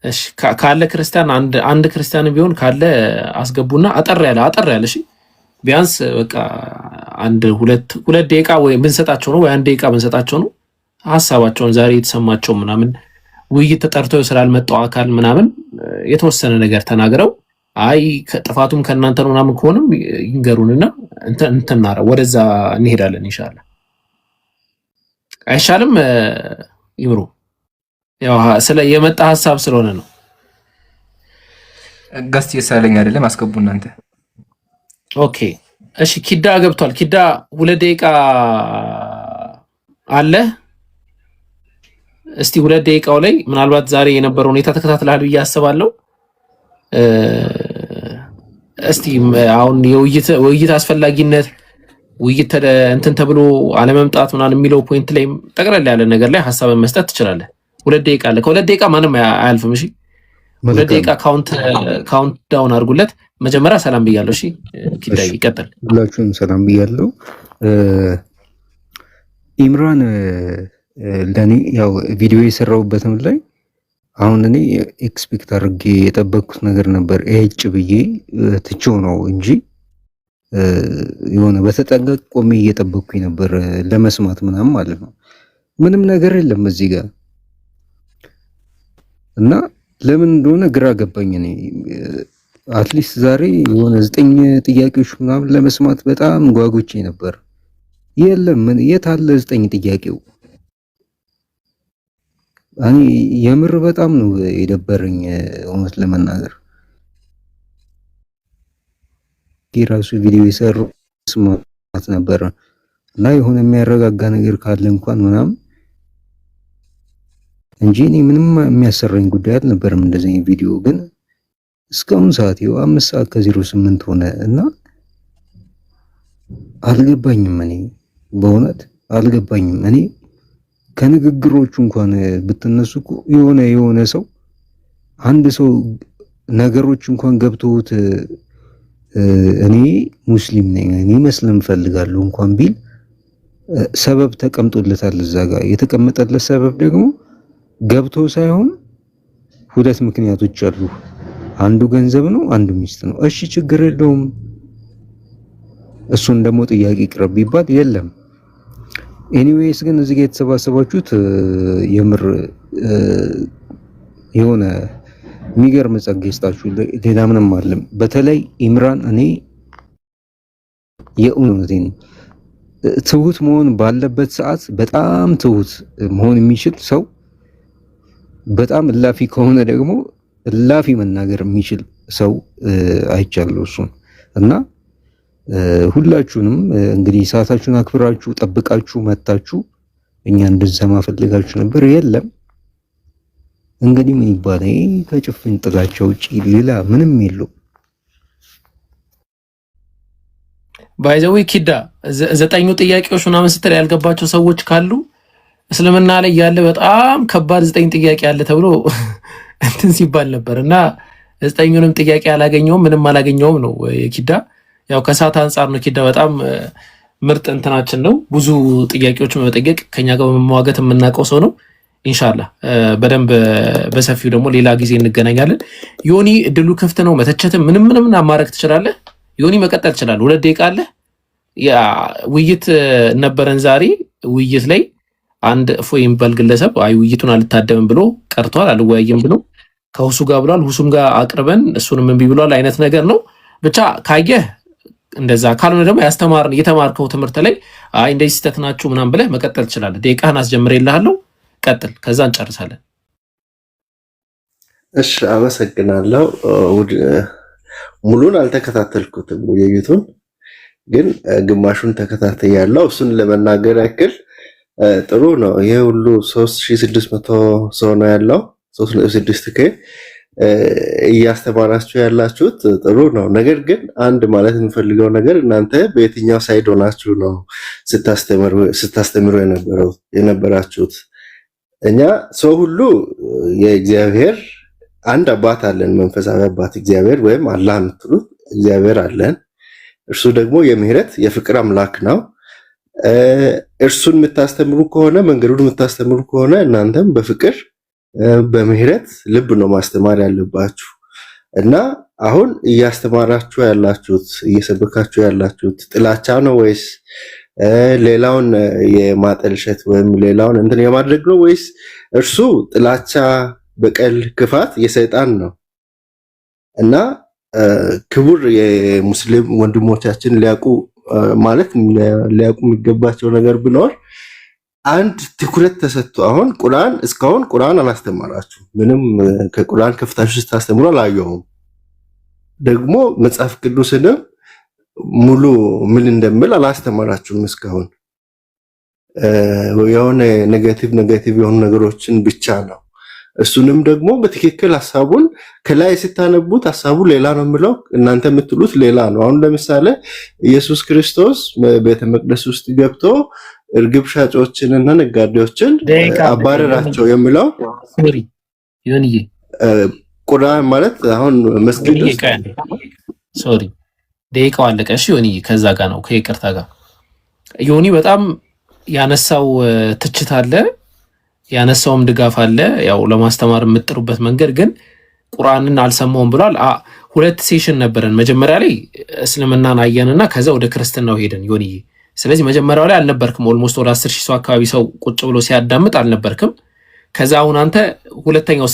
እሺ ካለ ክርስቲያን አንድ ክርስቲያን ቢሆን ካለ አስገቡና አጠር ያለ እሺ ቢያንስ በቃ አንድ ሁለት ደቂቃ ወይ ብንሰጣቸው ነው ወይ አንድ ደቂቃ ብንሰጣቸው ነው ሐሳባቸውን ዛሬ የተሰማቸው ምናምን ውይይት ተጠርተው ስላልመጣው አካል ምናምን የተወሰነ ነገር ተናግረው አይ ጥፋቱም ከእናንተ ነው ምናምን ከሆነም ይንገሩንና እንተናራ ወደዛ እንሄዳለን ኢንሻአላህ። አይሻልም? ይምሩ ያው ስለ የመጣ ሐሳብ ስለሆነ ነው። ጋስት የሳለኝ አይደለም አስገቡ እናንተ። ኦኬ እሺ ኪዳ ገብቷል። ኪዳ 2 ደቂቃ አለ። እስቲ 2 ደቂቃው ላይ ምናልባት ዛሬ የነበረው ሁኔታ ተከታትለሃል ብዬ አስባለሁ። እስቲ አሁን የውይይት አስፈላጊነት ውይይት እንትን ተብሎ አለመምጣት ምናምን የሚለው ፖይንት ላይ ጠቅለል ያለ ነገር ላይ ሐሳብን መስጠት ትችላለህ። 2 ደቂቃ አለ። ከ2 ደቂቃ ማንም አያልፍም። እሺ 2 ደቂቃ ካውንት ዳውን አድርጉለት። መጀመሪያ ሰላም ብያለሁ። እሺ ኪዳይ ይቀጥል። ሁላችሁም ሰላም ብያለሁ። ኢምራን ለኔ ያው ቪዲዮ የሰራሁበትም ላይ አሁን እኔ ኤክስፔክት አድርጌ የጠበቅኩት ነገር ነበር። እጭ ብዬ ትቼው ነው እንጂ የሆነ በተጠንቀቅ ቆሜ እየጠበቅኩኝ ነበር ለመስማት ምናምን ማለት ነው። ምንም ነገር የለም እዚህ ጋር እና ለምን እንደሆነ ግራ ገባኝ። እኔ አትሊስት ዛሬ የሆነ 9 ጥያቄዎች ምናምን ለመስማት በጣም ጓጉቼ ነበር። የለም የት አለ 9 ጥያቄው? እኔ የምር በጣም ነው የደበረኝ እውነት ለመናገር። የራሱ ቪዲዮ የሰሩ ስማት ነበር እና የሆነ የሚያረጋጋ ነገር ካለ እንኳን ምናምን እንጂ እኔ ምንም የሚያሰራኝ ጉዳይ አልነበረም። እንደዚህ ቪዲዮ ግን እስካሁን ሰዓት ይኸው 5 ሰዓት ከ08 ሆነ እና አልገባኝም። እኔ በእውነት አልገባኝም። እኔ ከንግግሮቹ እንኳን ብትነሱ እኮ የሆነ ሰው አንድ ሰው ነገሮች እንኳን ገብተውት እኔ ሙስሊም ነኝ እኔ መስለም ፈልጋለሁ እንኳን ቢል ሰበብ ተቀምጦለታል። እዛ ጋር የተቀመጠለት ሰበብ ደግሞ ገብቶ ሳይሆን 2 ምክንያቶች አሉ። አንዱ ገንዘብ ነው፣ አንዱ ሚስት ነው። እሺ ችግር የለውም እሱን ደግሞ ጥያቄ ቅረብ ቢባል የለም። ኤኒዌይስ ግን እዚህ ጋር የተሰባሰባችሁት የምር የሆነ የሚገርም ጸጋ ይስጣችሁ። ሌላ ምንም አይደለም። በተለይ ኢምራን እኔ የእውነቴን ትሁት መሆን ባለበት ሰዓት በጣም ትሁት መሆን የሚችል ሰው፣ በጣም እላፊ ከሆነ ደግሞ እላፊ መናገር የሚችል ሰው አይቻለሁ እሱን እና ሁላችሁንም እንግዲህ ሰዓታችሁን አክብራችሁ ጠብቃችሁ መጣችሁ እኛ እንድንሰማ ፈልጋችሁ ነበር። የለም እንግዲህ ምን ይባላል ከጭፍን ጥላቻው ውጪ ሌላ ምንም የለው። ባይዘዊ ኪዳ 9 ጥያቄዎች ምናምን ስትል ያልገባቸው ሰዎች ካሉ እስልምና ላይ ያለ በጣም ከባድ 9 ጥያቄ አለ ተብሎ እንትን ሲባል ነበር እና 9ኙንም ጥያቄ ምንም አላገኘውም ነው ኪዳ። ያው ከሰዓት አንፃር ነው ኪዳ በጣም ምርጥ እንትናችን ነው። ብዙ ጥያቄዎች መጠየቅ ከኛ ጋር በመዋገት የምናውቀው ሰው ነው። ኢንሻአላህ በደንብ በሰፊው ደግሞ ሌላ ጊዜ እንገናኛለን። ዮኒ እድሉ ክፍት ነው። መተቸት ምንም ማድረግ ትችላለህ። ዮኒ መቀጠል ይችላል። 2 ደቂቃ አለ። ያ ውይይት ነበረን ዛሬ። ውይይት ላይ አንድ እፎይ የሚባል ግለሰብ አይ ውይይቱን አልታደምም ብሎ ቀርቷል። አልወያይም ብሎ ከሁሱ ጋር ብሏል። ሁሱም ጋር አቅርበን እሱንም እምቢ ብሏል አይነት ነገር ነው። ብቻ ካየህ እንደዛ ካልሆነ ደግሞ የተማርከው ትምህርት ላይ አይ እንደዚህ ስህተት ናችሁ ምናምን ብለህ መቀጠል ትችላለህ። ደቂቃህን አስጀምሬልሃለሁ። ቀጥል፣ ከዛ እንጨርሳለን። እሺ አመሰግናለሁ። ሙሉን አልተከታተልኩትም ውይይቱን፣ ግን ግማሹን ተከታተያለሁ። እሱን ለመናገር ያክል ጥሩ ነው። ይሄ ሁሉ 3600 ሰው ነው ያለው 3.6K እያስተማራችሁ ያላችሁት ጥሩ ነው። ነገር ግን አንድ ማለት የምፈልገው ነገር እናንተ በየትኛው ሳይድ ሆናችሁ ነው ስታስተምሩ የነበራችሁት? እኛ ሰው ሁሉ የእግዚአብሔር አንድ አባት አለን፣ መንፈሳዊ አባት እግዚአብሔር ወይም አላህ የምትሉት እግዚአብሔር አለን። እርሱ ደግሞ የምህረት የፍቅር አምላክ ነው። እርሱን የምታስተምሩ ከሆነ መንገዱን የምታስተምሩ ከሆነ እናንተም በፍቅር በምህረት ልብ ነው ማስተማር ያለባችሁ። እና አሁን እያስተማራችሁ ያላችሁት እየሰበካችሁ ያላችሁት ጥላቻ ነው ወይስ ሌላውን የማጠልሸት ወይም ሌላውን እንትን የማድረግ ነው? ወይስ እርሱ ጥላቻ፣ በቀል፣ ክፋት የሰይጣን ነው? እና ክቡር የሙስሊም ወንድሞቻችን ሊያውቁ የሚገባቸው ነገር ቢኖር አንድ ትኩረት ተሰጥቶ አሁን ቁርአን እስካሁን ቁርአን አላስተማራችሁ ምንም ከቁርአን ከፍታችሁ ስታስተምሩ አላየሁም። ደግሞ መጽሐፍ ቅዱስንም ሙሉ ምን እንደምል አላስተማራችሁም እስካሁን። የሆነ ኔጌቲቭ የሆኑ ነገሮችን ብቻ ነው። እሱንም ደግሞ በትክክል ሐሳቡን ከላይ ስታነቡት ሐሳቡ ሌላ ነው የሚለው፣ እናንተ የምትሉት ሌላ ነው። አሁን ለምሳሌ ኢየሱስ ክርስቶስ ቤተ መቅደስ ውስጥ ገብቶ እርግብ ሻጮችንና ነጋዴዎችን አባረራቸው የሚለው ቁርአን ማለት አሁን መስጊድ ሶሪ ደቂቃው አለቀ። እሺ ዮኒ ከዛ ጋር ነው ከይቅርታ ጋር ዮኒ በጣም ያነሳው ትችት አለ፣ ያነሳውም ድጋፍ አለ። ያው ለማስተማር የምጥሩበት መንገድ ግን ቁርአንን አልሰማውም ብሏል። ሁለት ሴሽን ነበረን። መጀመሪያ ላይ እስልምናን አየንና ከዛ ወደ ክርስትናው ሄደን ዮኒ። ስለዚህ መጀመሪያው ላይ አልነበርክም። ኦልሞስት ወደ 10,000 ሰው አካባቢ ሰው ቁጭ ብሎ ሲያዳምጥ አልነበርክም። ከዛ አሁን አንተ ሁለተኛው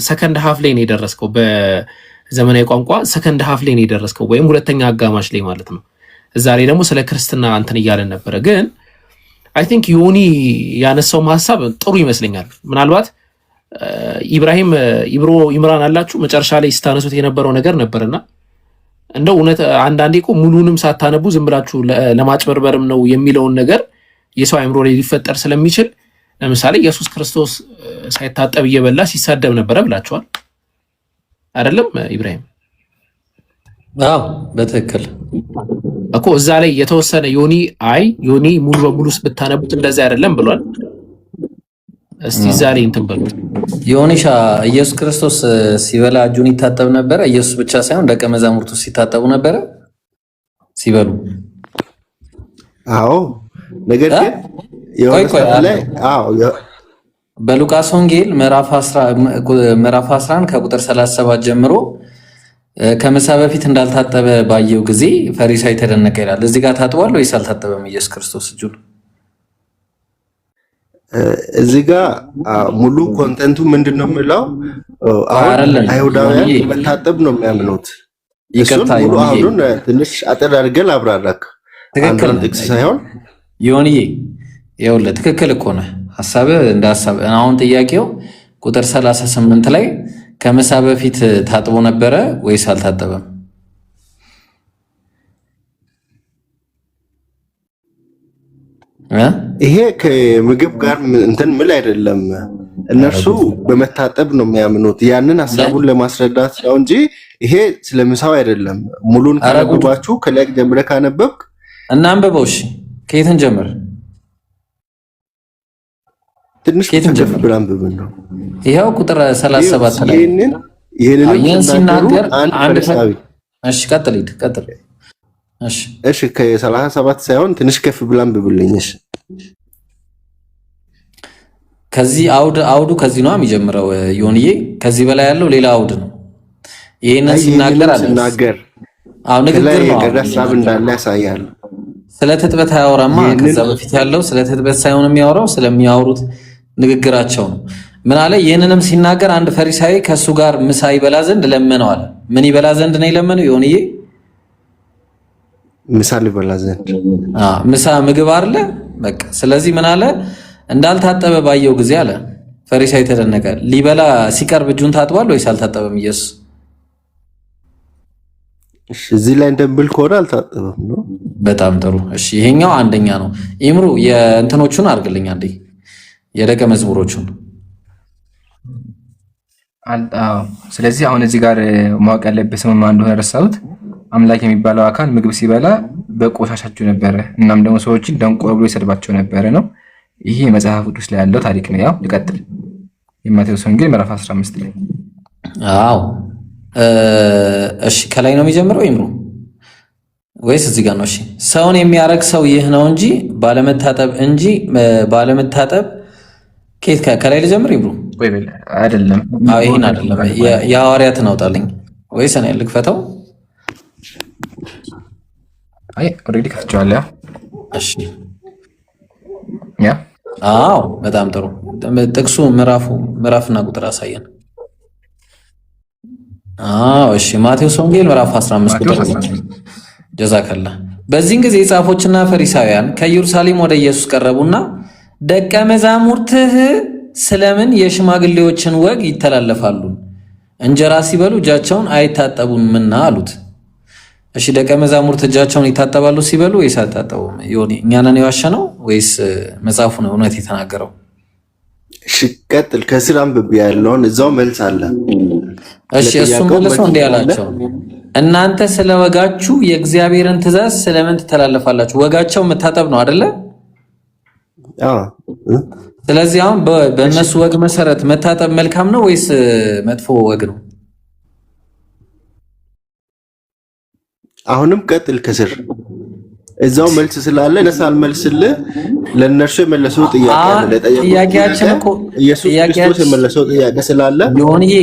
ሰከንድ ሃፍ ላይ ነው የደረስከው። በዘመናዊ ቋንቋ ሰከንድ ሃፍ ላይ ነው የደረስከው፣ ወይም ሁለተኛ አጋማሽ ላይ ማለት ነው። እዛ ላይ ደግሞ ስለ ክርስትና እንትን እያለን ነበረ። ግን አይ ቲንክ ዮኒ ያነሳውም ሀሳብ ጥሩ ይመስለኛል። ምናልባት ኢምራን አላችሁ መጨረሻ ላይ ስታነሱት የነበረው ነገር ነበርና እንደው እውነት አንዳንዴ እኮ ሙሉንም ሳታነቡ ዝም ብላችሁ ለማጭበርበርም ነው የሚለውን ነገር የሰው አእምሮ ላይ ሊፈጠር ስለሚችል፣ ለምሳሌ ኢየሱስ ክርስቶስ ሳይታጠብ እየበላ ሲሳደብ ነበረ ብላችኋል አይደለም ኢብራሂም? አዎ በትክክል እኮ እዛ ላይ የተወሰነ ዮኒ ሙሉ በሙሉ ብታነቡት እንደዛ አይደለም ብሏል። እስቲ እዛ ላይ እንትን በሉት። ዮኒሻ ኢየሱስ ክርስቶስ ሲበላ እጁን ይታጠብ ነበረ። ኢየሱስ ብቻ ሳይሆን ደቀ መዛሙርቱ ሲታጠቡ ነበረ ሲበሉ። አዎ ነገር ግን በሉቃስ ወንጌል ምዕራፍ 11 ከቁጥር 37 ጀምሮ ከምሳ በፊት እንዳልታጠበ ባየው ጊዜ ፈሪሳይ ተደነቀ ይላል። እዚህ ጋር ታጥቧል ወይስ አልታጠበም ኢየሱስ ክርስቶስ እጁን? እዚህ ጋር ሙሉ ኮንተንቱ ምንድነው የሚለው? አሁን አይሁዳውያን መታጠብ ነው የሚያምኑት። ይቅርታ አሁን ትንሽ አጠር አድርገን አብራራክ። አንተን ጥቅስ ሳይሆን ዮኒዬ ይኸውልህ ትክክል እኮ ነህ። ሐሳብህ እንደ ሐሳብ። አሁን ጥያቄው ቁጥር 38 ላይ ከምሳ በፊት ታጥቦ ነበረ ወይስ አልታጠበም? ይሄ ከምግብ ጋር እንትን ምል አይደለም። እነርሱ በመታጠብ ነው የሚያምኑት። ያንን ሐሳቡን ለማስረዳት ነው እንጂ ይሄ ስለምሳው አይደለም። ሙሉን ካነበባችሁ ከላይ ጀምረህ ካነበብክ እናንብበው። እሺ ከየትን ጀምር? ትንሽ ከፍ ብለን አንብብ ነው። ይሄው ቁጥር 37 ላይ ይሄንን ሲናገር አንድ ፈሪሳዊ። እሺ ቀጥል። እሺ ከ37 ሳይሆን ትንሽ ከፍ ብለን አንብብልኝ። እሺ ከዚህ አውዱ ከዚህ ነው የሚጀምረው ዮኒዬ። ከዚህ በላይ ያለው ሌላ አውድ ነው። ይሄንን ሲናገር ንግግር ነው። ሐሳብ እንዳለ ያሳያል። ስለ ትጥበት አያወራማ። ከዛ በፊት ያለው ስለ ትጥበት ሳይሆን የሚያወራው ስለሚያወሩት ንግግራቸው ነው። ምን አለ? ይህንንም ሲናገር አንድ ፈሪሳዊ ከእሱ ጋር ምሳ ይበላ ዘንድ ለመነው አለ። ምን ይበላ ዘንድ ነው የለመነው ዮኒዬ? ምሳ ሊበላ ዘንድ። ምሳ ምግብ አይደለ? በቃ ስለዚህ ምን አለ? እንዳልታጠበ ባየው ጊዜ አለ ፈሪሳዊ ተደነቀ። ሊበላ ሲቀርብ እጁን ታጥቧል ወይስ አልታጠበም ኢየሱስ? እሺ እዚህ ላይ እንደምብል ከሆነ አልታጠበም ነው። በጣም ጥሩ። እሺ ይሄኛው አንደኛ ነው። ኢምሩ የእንትኖቹን አድርግልኝ አንዴ፣ የደቀ መዝሙሮቹን። ስለዚህ አሁን እዚህ ጋር ማወቅ ያለበት ስም ማን እንደሆነ ረሳሁት። አምላክ የሚባለው አካል ምግብ ሲበላ በቆሻሻቸው ነበረ፣ እናም ደግሞ ሰዎችን ደንቆሮ ብሎ ይሰድባቸው ነበረ ነው። ይሄ መጽሐፍ ቅዱስ ላይ ያለው ታሪክ ነው። ያው ልቀጥል። የማቴዎስ ወንጌል ምዕራፍ 15 ላይ አዎ። እሺ ከላይ ነው የሚጀምረው ይምሩ ወይስ እዚህ ጋር ነው? እሺ ሰውን የሚያረግ ሰው ይህ ነው እንጂ ባለመታጠብ ከላይ ልጀምር ይብሩ ወይ በል አይደለም። ይሄን አይደለም የሐዋርያትን አውጣልኝ ወይስ እኔ ልክፈተው? አይ ኦሬዲ ከፍቼዋለሁ። እሺ ያ አዎ በጣም ጥሩ። ጥቅሱ ምዕራፍና ቁጥር አሳየን። እሺ ማቴዎስ ወንጌል ምዕራፍ 15 ቁጥር ጀዛከላ። በዚህን ጊዜ ጻፎችና ፈሪሳውያን ከኢየሩሳሌም ወደ ኢየሱስ ቀረቡና ደቀ መዛሙርትህ ስለምን የሽማግሌዎችን ወግ ይተላለፋሉ? እንጀራ ሲበሉ እጃቸውን አይታጠቡምና አሉት። እሺ ደቀ መዛሙርት እጃቸውን ይታጠባሉ ሲበሉ ወይስ አይታጠቡም? ዮኒ እኛ ነን የዋሸነው ወይስ መጽሐፉ ነው እውነት የተናገረው? እሺ ቀጥል። ከስር አንብቤ ያለውን እዛው መልስ አለ። እሺ እሱ መልሶ እንዲህ አላቸው፣ እናንተ ስለ ወጋችሁ የእግዚአብሔርን ትእዛዝ ስለምን ትተላለፋላችሁ? ወጋቸው መታጠብ ነው አይደለ? ስለዚህ አሁን በእነሱ ወግ መሰረት መታጠብ መልካም ነው ወይስ መጥፎ ወግ ነው? አሁንም ቀጥል ከስር እዛው መልስ ስላለ ነሳል መልስልህ። ለነርሱ የመለሰው ጥያቄ አለ። ጥያቄያችን እኮ ኢየሱስ ክርስቶስ የመለሰው ጥያቄ ስላለ ዮኒዬ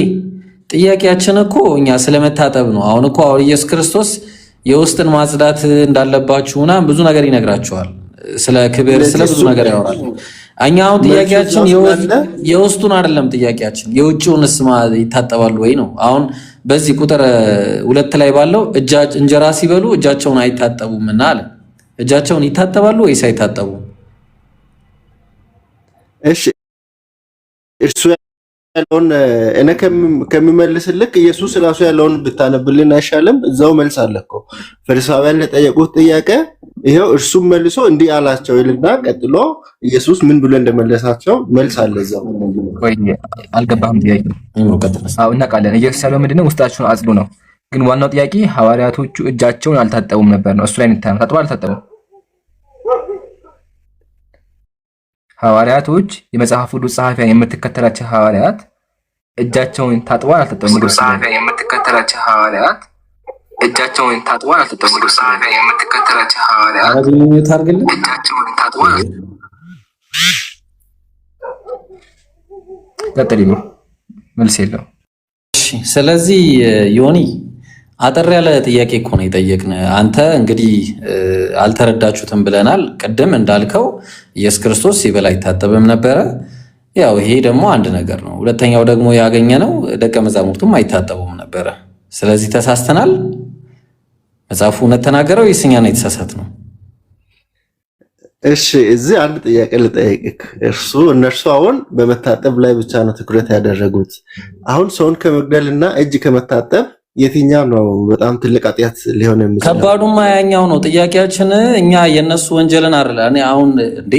ጥያቄያችን እኮ እኛ ስለመታጠብ ነው። አሁን እኮ ኢየሱስ ክርስቶስ የውስጥን ማጽዳት እንዳለባችሁና ብዙ ነገር ይነግራችኋል። ስለ ክብር ስለ ብዙ ነገር ያወራል። እኛ አሁን ጥያቄያችን የውስጡን አይደለም፣ ጥያቄያችን የውጭውንስ ይታጠባሉ ወይ ነው። አሁን በዚህ ቁጥር 2 ላይ ባለው እንጀራ ሲበሉ እጃቸውን አይታጠቡምና አለ። እጃቸውን ይታጠባሉ ወይስ አይታጠቡም? እሺ እርሱ ያለውን እኔ ከሚመልስልክ ኢየሱስ ራሱ ያለውን ብታነብልን አይሻልም? እዛው መልስ አለ እኮ ፈሪሳውያን ለጠየቁት ጥያቄ ይሄው እርሱም መልሶ እንዲህ አላቸው ይልና ቀጥሎ ኢየሱስ ምን ብሎ እንደመለሳቸው መልስ አለ እዛው። ወይ አልገባህም? ጥያቄ እናውቃለን። ኢየሱስ ያለው ምንድነው? ውስጣችሁን አጽዱ ነው። ግን ዋናው ጥያቄ ሐዋርያቶቹ እጃቸውን አልታጠቡም ነበር ነው። እሱ ላይ ታጥበው አልታጠቡም? ሐዋርያቶች የመጽሐፍ ቅዱስ ጸሐፊያን የምትከተላቸው ሐዋርያት እጃቸውን ታጥበው አልታጠቡም? የምትከተላቸው ሐዋርያት እጃቸውን ታጥበው አልታጠቡም? የምትከተላቸው ሐዋርያት እጃቸውን ታጥበው ቀጥል ነው መልስ የለው። እሺ ስለዚህ ዮኒ አጠር ያለ ጥያቄ እኮ ነው የጠየቅን። አንተ እንግዲህ አልተረዳችሁትም ብለናል። ቅድም እንዳልከው ኢየሱስ ክርስቶስ ሲበላ አይታጠብም ነበረ። ያው ይሄ ደግሞ አንድ ነገር ነው። ሁለተኛው ደግሞ ያገኘነው ደቀ መዛሙርቱም አይታጠቡም ነበረ። ስለዚህ ተሳስተናል። መጽሐፉ እውነት ተናገረው ወይስ እኛ ነው የተሳሳትነው? እሺ እዚህ አንድ ጥያቄ ልጠይቅህ። እነርሱ አሁን በመታጠብ ላይ ብቻ ነው ትኩረት ያደረጉት። አሁን ሰውን ከመግደልና እጅ ከመታጠብ የትኛው ነው በጣም ትልቅ ኃጢአት ሊሆን የሚችለው? ከባዱማ ያኛው ነው። ጥያቄያችን እኛ የነሱ ወንጀልን አይደለ። እኔ አሁን እንዴ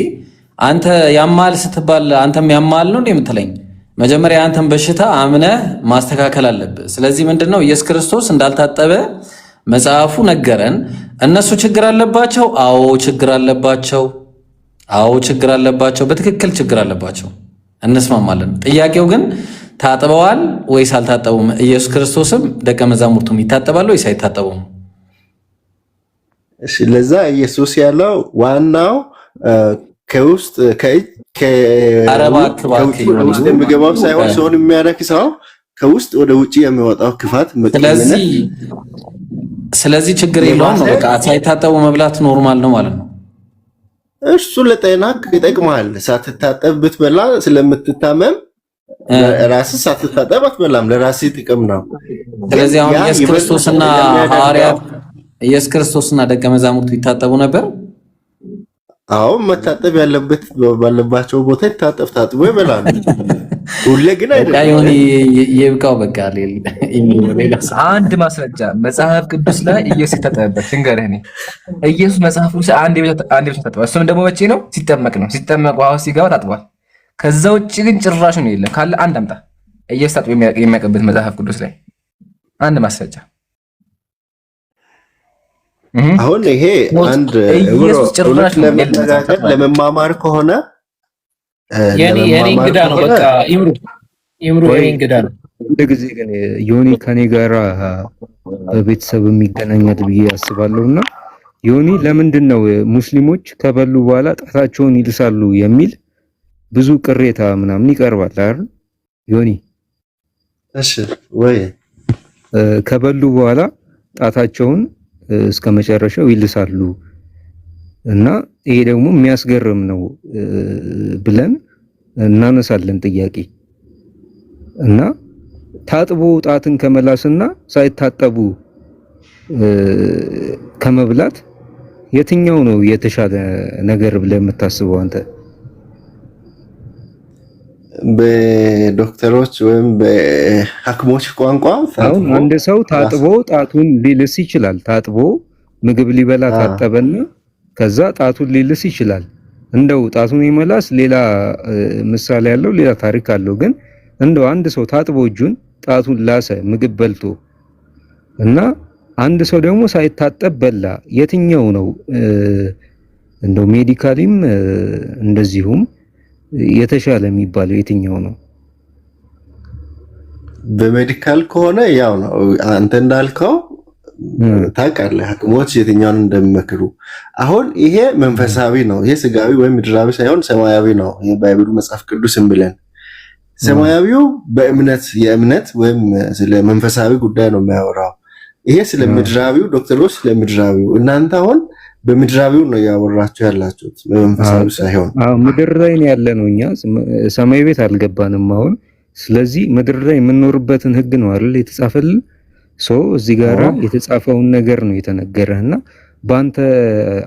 አንተ ያማል ስትባል አንተም ያማል ነው እንዴ የምትለኝ? መጀመሪያ አንተም በሽታ አምነህ ማስተካከል አለብህ። ስለዚህ ምንድነው ኢየሱስ ክርስቶስ እንዳልታጠበ መጽሐፉ ነገረን። እነሱ ችግር አለባቸው? አዎ ችግር አለባቸው። አዎ ችግር አለባቸው። በትክክል ችግር አለባቸው። እንስማማለን። ጥያቄው ግን ታጥበዋል ወይስ አልታጠቡም? ኢየሱስ ክርስቶስም ደቀ መዛሙርቱም ይታጠባሉ ወይስ አይታጠቡም? እሺ ለዛ ኢየሱስ ያለው ዋናው ከውስጥ ከውስጥ የሚገባው ሳይሆን ሰውን የሚያነክሰው ከውስጥ ወደ ውጪ የሚወጣው ክፋት መቀየነት። ስለዚህ ችግር የለውም ነው በቃ ሳይታጠቡ መብላት ኖርማል ነው ማለት ነው። እሱ ለጤና ይጠቅማል። ሳትታጠብ ብትበላ ስለምትታመም ራስህ ሳትታጠብ አትበላም፣ ለራስህ ጥቅም ነው። ስለዚህ አሁን ኢየሱስ ክርስቶስና ሐዋርያት ኢየሱስ ክርስቶስና ደቀ መዛሙርቱ ይታጠቡ ነበር? አዎ መታጠብ ያለበት ባለባቸው ቦታ ታጥቦ ይበላሉ። ሁሌ ግን አይደለም። ይብቃው በቃ። አንድ ማስረጃ መጽሐፍ ቅዱስ ላይ ኢየሱስ የታጠበበት ልንገርህ። እኔ ኢየሱስ መጽሐፍ ቅዱስ አንድ ብቻ ታጥቧል። እሱም ደግሞ መቼ ነው? ሲጠመቅ ነው። ሲጠመቅ ውሃ ሲገባ ታጥቧል። ከዛ ውጭ ግን ጭራሽ ነው የለም። ካለ አንድ አምጣ። ኢየሱስ ታጥቦ የሚያውቅበት መጽሐፍ ቅዱስ ላይ አንድ ማስረጃ። አሁን ይሄ አንድ ጭራሽ ለመነጋገር ለመማማር ከሆነ የኔ እንግዳ ነው። በቃ ይምሩ የኔ እንግዳ ነው። እንደ ጊዜ ግን ዮኒ ከኔ ጋራ በቤተሰብ የሚገናኛል ብዬ አስባለሁና ዮኒ ለምንድን ነው ሙስሊሞች ከበሉ በኋላ ጣታቸውን ይልሳሉ የሚል ብዙ ቅሬታ ምናምን ይቀርባል አይደል ዮኒ? እሺ ወይ ከበሉ በኋላ ጣታቸውን እስከ መጨረሻው ይልሳሉ እና ይሄ ደግሞ የሚያስገርም ነው ብለን እናነሳለን ጥያቄ። እና ታጥቦ ጣትን ከመላስና ሳይታጠቡ ከመብላት የትኛው ነው የተሻለ ነገር ብለህ የምታስበው አንተ? በዶክተሮች ወይም በሐኪሞች ቋንቋ አሁን አንድ ሰው ታጥቦ ጣቱን ሊልስ ይችላል። ታጥቦ ምግብ ሊበላ ታጠበና ከዛ ጣቱን ሊልስ ይችላል። እንደው ጣቱን ይመላስ ሌላ ምሳሌ ያለው ሌላ ታሪክ አለው። ግን እንደው አንድ ሰው ታጥቦ እጁን ጣቱን ላሰ ምግብ በልቶ እና አንድ ሰው ደግሞ ሳይታጠብ በላ፣ የትኛው ነው እንደው ሜዲካሊም እንደዚሁም የተሻለ የሚባለው የትኛው ነው? በሜዲካል ከሆነ ያው ነው አንተ እንዳልከው ታውቃለህ ሐኪሞች የትኛውን እንደሚመክሩ። አሁን ይሄ መንፈሳዊ ነው፣ ይሄ ስጋዊ ወይም ምድራዊ ሳይሆን ሰማያዊ ነው። ይሄ ባይብሉ መጽሐፍ ቅዱስን ብለን ሰማያዊው በእምነት የእምነት ወይም ስለ መንፈሳዊ ጉዳይ ነው የሚያወራው። ይሄ ስለ ምድራዊው ዶክተሮች ስለ ምድራዊው፣ እናንተ አሁን በምድራዊው ነው ያወራችሁ ያላችሁት በመንፈሳዊ ሳይሆን። ምድር ላይ ነው ያለነው እኛ ሰማይ ቤት አልገባንም አሁን። ስለዚህ ምድር ላይ የምንኖርበትን ህግ ነው አይደል የተጻፈልን። እዚህ ጋራ የተጻፈውን ነገር ነው የተነገረህና በአንተ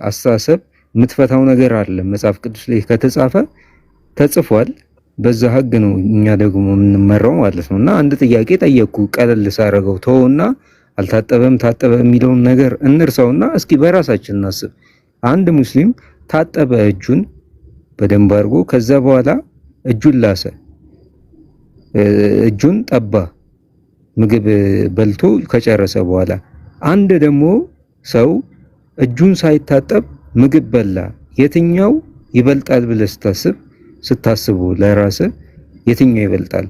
አስተሳሰብ የምትፈታው ነገር አለ። መጽሐፍ ቅዱስ ላይ ከተጻፈ ተጽፏል፣ በዛ ህግ ነው እኛ ደግሞ የምንመራው ማለት ነውና አንድ ጥያቄ ጠየቅኩ ቀለል ሳረገው ተውና አልታጠበም ታጠበ የሚለውን ነገር እንርሳውና እስኪ በራሳችን እናስብ። አንድ ሙስሊም ታጠበ እጁን በደንብ አድርጎ፣ ከዛ በኋላ እጁን ላሰ፣ እጁን ጠባ ምግብ በልቶ ከጨረሰ በኋላ። አንድ ደግሞ ሰው እጁን ሳይታጠብ ምግብ በላ፣ የትኛው ይበልጣል ብለህ ስታስቡ ለራስህ የትኛው ይበልጣል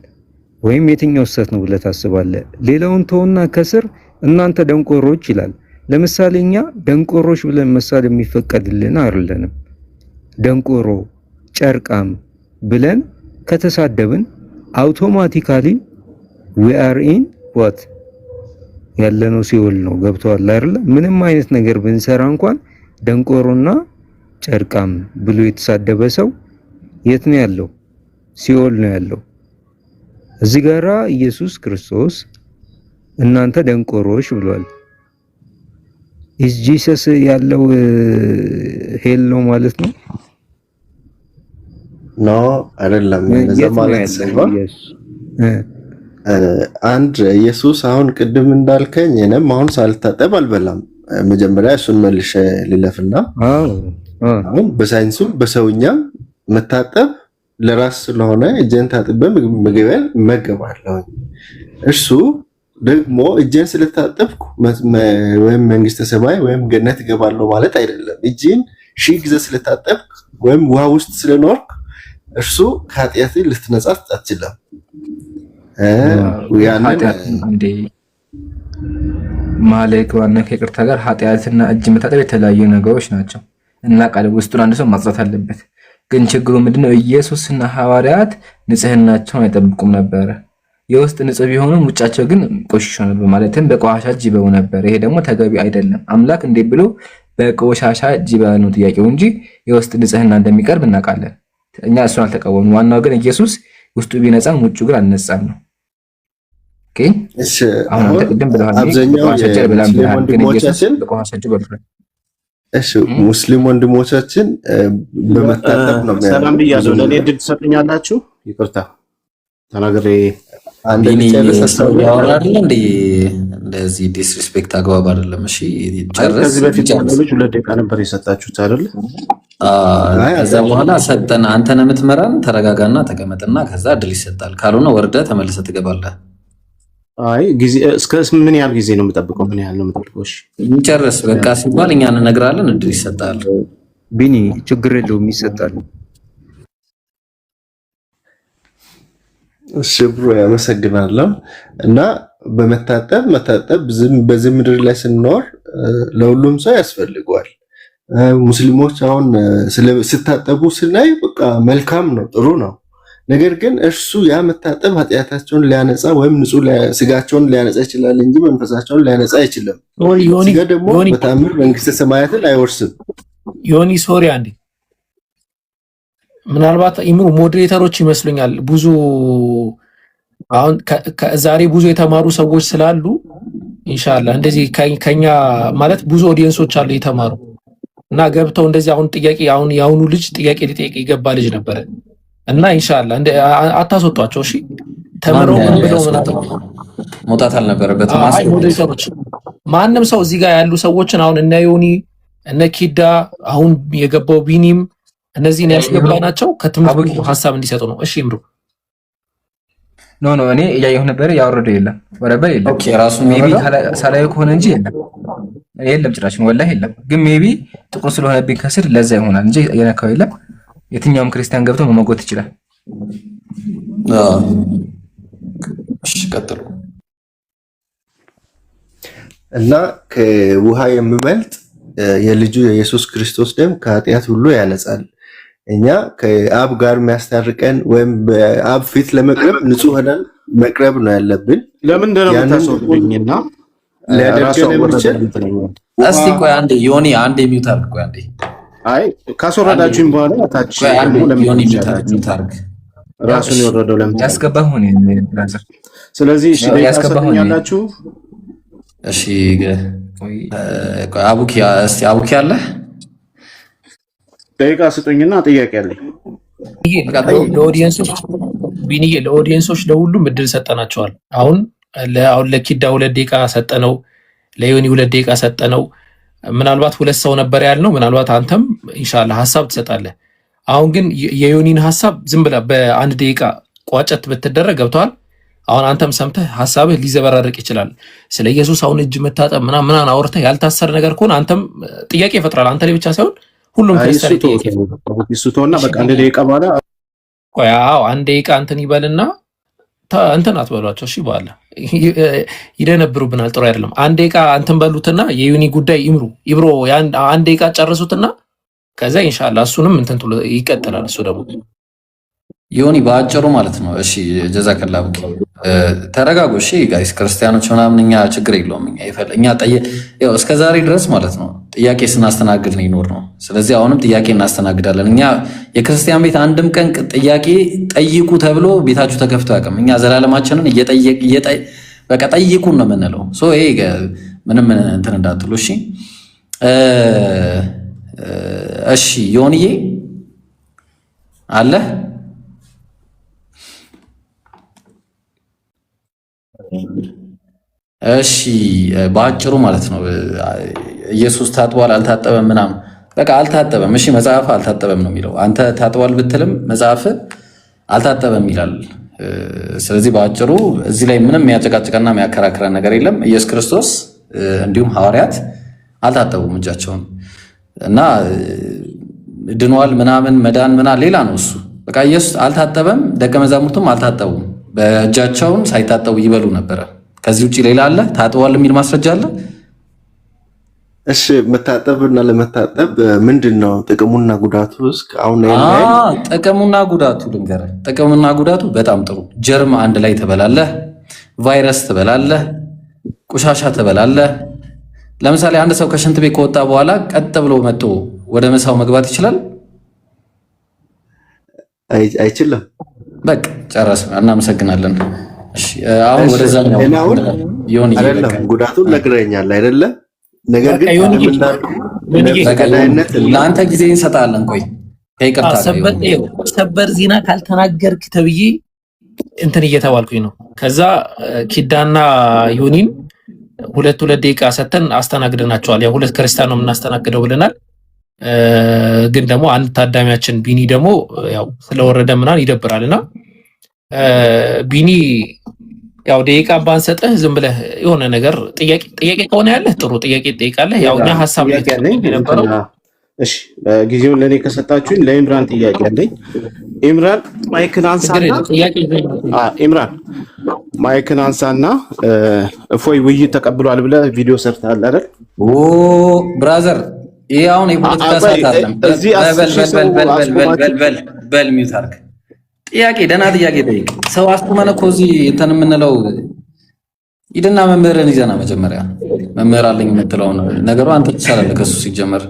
ወይም የትኛው ስህተት ነው ብለህ ታስባለህ? ሌላውን ተውና ከስር እናንተ ደንቆሮች ይላል። ለምሳሌ እኛ ደንቆሮች ብለን መሳል የሚፈቀድልን አይደለንም። ደንቆሮ ጨርቃም ብለን ከተሳደብን አውቶማቲካሊ we are in what ያለነው ሲኦል ነው። ገብቷል አይደል? ምንም አይነት ነገር ብንሰራ እንኳን ደንቆሮና ጨርቃም ብሎ የተሳደበ ሰው የት ነው ያለው? ሲኦል ነው ያለው። እዚህ ጋራ ኢየሱስ ክርስቶስ እናንተ ደንቆሮች ብሏል። ኢየሱስ ያለው ሄል ነው ማለት ነው? ኖ አይደለም። እንደዛ ማለት ሳይሆን አንድ ኢየሱስ አሁን ቅድም እንዳልከኝ እኔም አሁን ሳልታጠብ አልበላም። መጀመሪያ እሱን መልሼ ልለፍና አሁን በሳይንሱ በሰውኛም መታጠብ ለራስ ስለሆነ እጄን ታጥቤ ምግቤን እመገባለሁ። እሱ ደግሞ እጄን ስለታጠብኩ ወይም መንግስተ ሰማይ ወይም ገነት እገባለሁ ማለት አይደለም። እጄን ሺህ ጊዜ ስለታጠብክ ወይም ውሃ ውስጥ ስለኖርክ እርሱ ከኃጢአት ልትነጻ አትችልም። ማለክ ዋና ከይቅርታ ጋር ኃጢአትና እጅ መታጠብ የተለያዩ ነገሮች ናቸው እና ቃል ውስጡን አንድ ሰው ማጽዳት አለበት። ግን ችግሩ ምንድነው? ኢየሱስና ሐዋርያት ንጽህናቸውን አይጠብቁም ነበረ። የውስጥ ንጹህ ቢሆኑም ውጫቸው ግን ቆሽሾ ነበር፣ ማለትም በቆሻሻ እጅ ይበሉ ነበር። ይሄ ደግሞ ተገቢ አይደለም። አምላክ እንዴት ብሎ በቆሻሻ እጅ ይበሉ ነው ጥያቄው እንጂ የውስጥ ንጽህና እንደሚቀርብ እናውቃለን። እኛ እሱን አልተቃወምንም። ዋናው ግን ኢየሱስ ውስጡ ቢነጻም ውጩ ግን አልነጻም ነው። ኦኬ እሺ። አሁን አንተ ቅድም ብለሃል አብዛኛው ሙስሊም ወንድሞቻችን በመታጠብ ነው። ሰላም ብያለሁ። ለኔ እድል ትሰጡኛላችሁ? ይቅርታ ተናግሬ አንድ ጨርሰህ ያወራል እንዴ? እንደዚህ ዲስሪስፔክት አግባብ አይደለም። እሺ ጨርስ። ከዚህ በፊት ልጅ 2 ደቂቃ ነበር የሰጣችሁት አይደል? ከዛ በኋላ ሰጠን። አንተ ነህ የምትመራን። ተረጋጋና ተቀመጥና ከዛ እድል ይሰጣል። ካልሆነ ወርደህ ተመልሰህ ትገባለህ። አይ ጊዜ እስከ ምን ያህል ጊዜ ነው የምጠብቀው? ምን ያህል ነው የምጠብቀው? እሺ እንጨርስ በቃ ሲባል እኛ እንነግራለን። እድል ይሰጣል። ቢኒ ችግር የለውም ይሰጣል። እሺ ብሮ ያመሰግናለሁ። እና መታጠብ በዚህ ምድር ላይ ስንኖር ለሁሉም ሰው ያስፈልገዋል። ሙስሊሞች አሁን ሲታጠቡ ስናይ በቃ መልካም ነው፣ ጥሩ ነው። ነገር ግን እርሱ ያ መታጠብ ኃጢአታቸውን ሊያነጻ ወይም ንጹህ ስጋቸውን ሊያነጻ ይችላል እንጂ መንፈሳቸውን ሊያነጻ አይችልም። ስጋ ደግሞ በተአምር መንግስተ ሰማያትን አይወርስም። ዮኒ ሶሪ አንዴ ምናልባት ኢምሩ ሞዴሬተሮች ይመስሉኛል ብዙ አሁን ዛሬ ብዙ የተማሩ ሰዎች ስላሉ ኢንሻአላህ እንደዚህ ከኛ ማለት ብዙ ኦዲየንሶች አሉ የተማሩ እና ገብተው እንደዚህ አሁን ጥያቄ አሁን ያሁኑ ልጅ ጥያቄ ሊጠይቅ ይገባ ልጅ ነበረ እና ኢንሻአላህ አታስወጧቸው። እሺ ተመረው ምን ብለው መውጣት አልነበረበትም። ሞዴሬተሮች ማንም ሰው እዚህ ጋር ያሉ ሰዎችን አሁን እነ ዮኒ እነ ኪዳ አሁን የገባው ቢኒም እነዚህን ያስገባናቸው ከትምህርቱ ሐሳብ እንዲሰጡ ነው። እሺ ይምሩ ኖ እኔ እያየሁ ነበር። ያወረደው የለም ወረበል የለም። ኦኬ ራሱ ሜቢ ሳላየው ከሆነ እንጂ የለም ጭራሽ ወላሂ የለም። ግን ሜቢ ጥቁር ስለሆነብኝ ከስር ለዛ ይሆናል እንጂ የነካው የለም። የትኛውም ክርስቲያን ገብቶ መሞገት ይችላል። እሺ ቀጥሉ። እና ከውሃ የሚበልጥ የልጁ የኢየሱስ ክርስቶስ ደም ከኃጢአት ሁሉ ያነጻል። እኛ ከአብ ጋር የሚያስታርቀን ወይም በአብ ፊት ለመቅረብ ንጹህ ሆነን መቅረብ ነው ያለብን። ለምን እንደምታስወርዱኝና ሊያደርገን የሚችል እስቲ ቆይ አንዴ ዮኒ አንዴ ሚውት አድርግ። ቆይ አንዴ አይ ካስወረዳችሁኝ በኋላ ታች ዮኒ ሚውት አድርግ። ራሱን የወረደው ለምን ያስገባሁ ነው ብራዘር። ስለዚህ እሺ ያስገባኛላችሁ። እሺ ቆይ አቡኪ እስቲ አቡኪ አለ ደቂቃ ስጡኝና ጥያቄ አለኝ። ለኦዲየንሶች ቢኒዬ ለኦዲየንሶች ለሁሉም እድል ሰጠናቸዋል። አሁን ለኪዳ 2 ደቂቃ ሰጠነው፣ ለዮኒ 2 ደቂቃ ሰጠነው። ምናልባት 2 ሰው ነበር ያልነው። ምናልባት አንተም ኢንሻአላህ ሐሳብ ትሰጣለህ። አሁን ግን የዮኒን ሐሳብ ዝም ብለህ በ1 ደቂቃ ቋጨት ብትደረግ ገብቷል። አሁን አንተም ሰምተህ ሐሳብህ ሊዘበራረቅ ይችላል። ስለ ኢየሱስ አሁን እጅ መታጠብ ምናምን አውርተህ ያልታሰረ ነገር ከሆነ አንተም ጥያቄ ይፈጥራል። አንተ ላይ ብቻ ሳይሆን ሁሉም ክርስቲያን ይሱቶና በቃ 1 ደቂቃ በኋላ ቆይ 1 ደቂቃ እንትን ይበልና እንትን አትበሏቸው። እሺ በኋላ ይደነብሩብናል። ጥሩ አይደለም። 1 ደቂቃ እንትን በሉትና የዩኒ ጉዳይ ይብሮ 1 ደቂቃ ጨርሱትና ከዛ ኢንሻአላህ እሱንም እንትን ይቀጥላል። እሱ ደግሞ ዮኒ በአጭሩ ማለት ነው። እሺ ጀዛከላ ቡኪ ተረጋጉ። እሺ ጋይስ ክርስቲያኖች ምናምን እኛ ችግር የለውም። እኛ እስከ ዛሬ ድረስ ማለት ነው ጥያቄ ስናስተናግድ ነው ይኖር ነው። ስለዚህ አሁንም ጥያቄ እናስተናግዳለን። እኛ የክርስቲያን ቤት አንድም ቀን ጥያቄ ጠይቁ ተብሎ ቤታችሁ ተከፍቶ ያውቅም። እኛ ዘላለማችንን በቃ ጠይቁን ነው የምንለው። ይሄ ምንም እንትን እንዳትሉ እሺ። እሺ ዮኒዬ አለ እሺ በአጭሩ ማለት ነው ኢየሱስ ታጥቧል አልታጠበም ምናምን በቃ አልታጠበም። እሺ መጽሐፍ አልታጠበም ነው የሚለው። አንተ ታጥቧል ብትልም መጽሐፍ አልታጠበም ይላል። ስለዚህ በአጭሩ እዚህ ላይ ምንም የሚያጨቃጭቀና የሚያከራክረን ነገር የለም። ኢየሱስ ክርስቶስ እንዲሁም ሐዋርያት አልታጠቡም እጃቸውን እና ድኗል ምናምን መዳን ሌላ ነው እሱ። በቃ ኢየሱስ አልታጠበም፣ ደቀ መዛሙርቱም አልታጠቡም። በእጃቸውን ሳይታጠቡ ይበሉ ነበረ። ከዚህ ውጭ ሌላ አለ? ታጥቧል የሚል ማስረጃ አለ? እሺ መታጠብና ለመታጠብ ምንድነው ጥቅሙና ጉዳቱ? እስከ አሁን ጥቅሙና ጉዳቱ ልንገርህ። ጥቅሙና ጉዳቱ በጣም ጥሩ። ጀርም አንድ ላይ ትበላለህ፣ ቫይረስ ትበላለህ፣ ቆሻሻ ትበላለህ። ለምሳሌ አንድ ሰው ከሽንት ቤት ከወጣ በኋላ ቀጥ ብሎ መጥቶ ወደ ምሳው መግባት ይችላል? አይችልም። በቃ ጨረስን። እናመሰግናለን። እሺ አሁን ወደዛኛው ይሁን አይደለም። ጉዳቱን ነግረኛል አይደለ? ነገር ግን ለአንተ ጊዜ እንሰጣለን። ቆይ ከይቅርታ ሰበር ዜና ካልተናገርክ ተብዬ እንትን እየተባልኩኝ ነው። ከዛ ኪዳና ዮኒን 2 ደቂቃ ሰተን አስተናግደናቸዋል። ያው 2 ክርስቲያን ነው የምናስተናግደው ብለናል። ግን ደግሞ አንድ ታዳሚያችን ቢኒ ደግሞ ያው ስለወረደ ምናምን ይደብራልና ቢኒ ያው ደቂቃ ባንሰጥህ ዝም ብለህ የሆነ ነገር ጥያቄ ከሆነ ያለህ ጥሩ ጥያቄ ትጠይቃለህ። ያው እኛ ሐሳብ የነበረው እሺ፣ ጊዜውን ለኔ ከሰጣችሁኝ ለኢምራን ጥያቄ አለኝ። ኢምራን ማይክን አንሳና ኢምራን ማይክን አንሳና እፎይ ውይይት ተቀብሏል ብለህ ቪዲዮ ሰርተሃል አይደል? ብራዘር ይሄ አሁን የፖለቲካ ሰዓት አይደለም። በል ሚውት አድርግ። ጥያቄ ደህና ጥያቄ ጠይቅ። ሰው አስቁመን እኮ እዚህ እንትን የምንለው ሂድና መምህርን ይዘና መጀመሪያ መምህር አለኝ የምትለውን ነገሩ አንተ ትችላለህ ከሱ ሲጀመር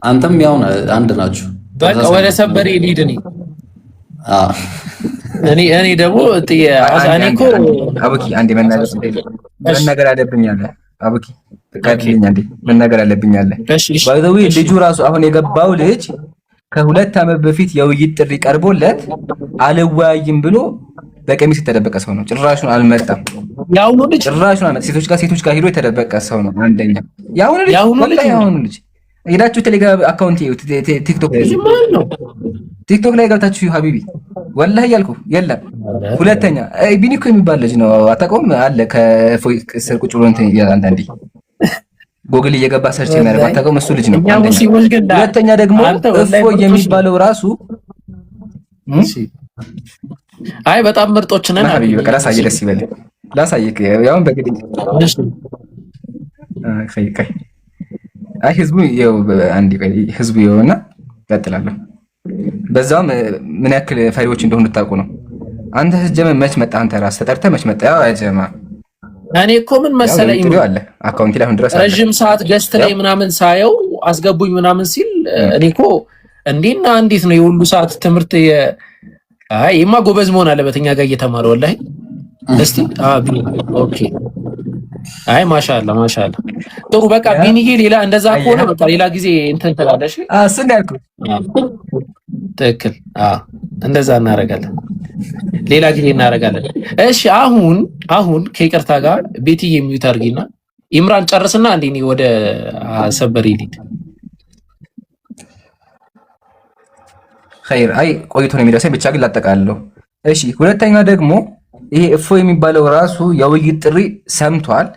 አንተም ያው አንድ ናችሁ። በቃ ወደ ሰበር ሊድ እኔ ደግሞ እኔ እኮ አቡኪ አንዴ መናገር አለብኝ አለ አቡኪ ተካክለኛ እንዴ መናገር አለብኝ አለ ባይዘው ልጁ ራሱ አሁን የገባው ልጅ ከ2 ዓመት በፊት የውይይት ጥሪ ቀርቦለት አልወያይም ብሎ በቀሚስ የተደበቀ ሰው ነው። ጭራሹን አልመጣም። ያው ልጅ ጭራሹን አልመጣም። ሴቶች ጋር ሄዶ የተደበቀ ሰው ነው። አንደኛ ያው ልጅ ሄዳችሁ ቴሌግራም አካውንት ቲክቶክ ላይ ገብታችሁ ሀቢቢ ወላሂ ያልኩ የለም። ሁለተኛ ቢኒኮ የሚባል ልጅ ነው አታውቀውም? አለ ከፎይ ስር ቁጭ ብሎ እንትን አንዳንዴ ጎግል እየገባ ሰርች የሚያደርግ አታውቀውም? እሱ ልጅ ነው። ሁለተኛ ደግሞ እፎ የሚባለው ራሱ አይ በጣም ምርጦች ነን ሀቢቢ። በቃ ላሳየህ፣ ደስ ይበል ላሳየህ። ያው በግድ አይ ህዝቡ ይኸው አንዴ ህዝቡ ይኸውና ቀጥላለሁ። በዛውም ምን ያክል ፈሪዎች እንደሆኑ ታውቁ ነው። አንተ ጀመን መች መጣ? አንተ ራስ ተጠርተህ መች መጣ? ያው አጀማ እኔ እኮ ምን መሰለኝ አለ አካውንት ላይ አሁን ድረስ ረጅም ሰዓት ገስት ላይ ምናምን ሳየው አስገቡኝ ምናምን ሲል እኔ እኮ እንዴና እንዴት ነው የሁሉ ሰዓት ትምህርት አይ ይማ ጎበዝ መሆን አለበት እኛ ጋር እየተማረ ወላሂ እስቲ ኦኬ አይ ማሻአላ ጥሩ በቃ ቢኒዬ ሌላ እንደዛ ከሆነ በቃ ሌላ ጊዜ እንትን ትላለሽ እሱን ያልኩት ትክክል እንደዛ እናደርጋለን ሌላ ጊዜ እናደርጋለን እሺ አሁን ከይቅርታ ጋር ቤትዬ የሚዩት አድርጊና ኢምራን ጨርስና እንዴ ነው ወደ ሰበር ይሊድ ኸይር አይ ቆይቶ ነው የሚደርሰኝ ብቻ ግን ላጠቃለሁ እሺ ሁለተኛ ደግሞ ይሄ እፎ የሚባለው ራሱ የውይይት ጥሪ ሰምቷል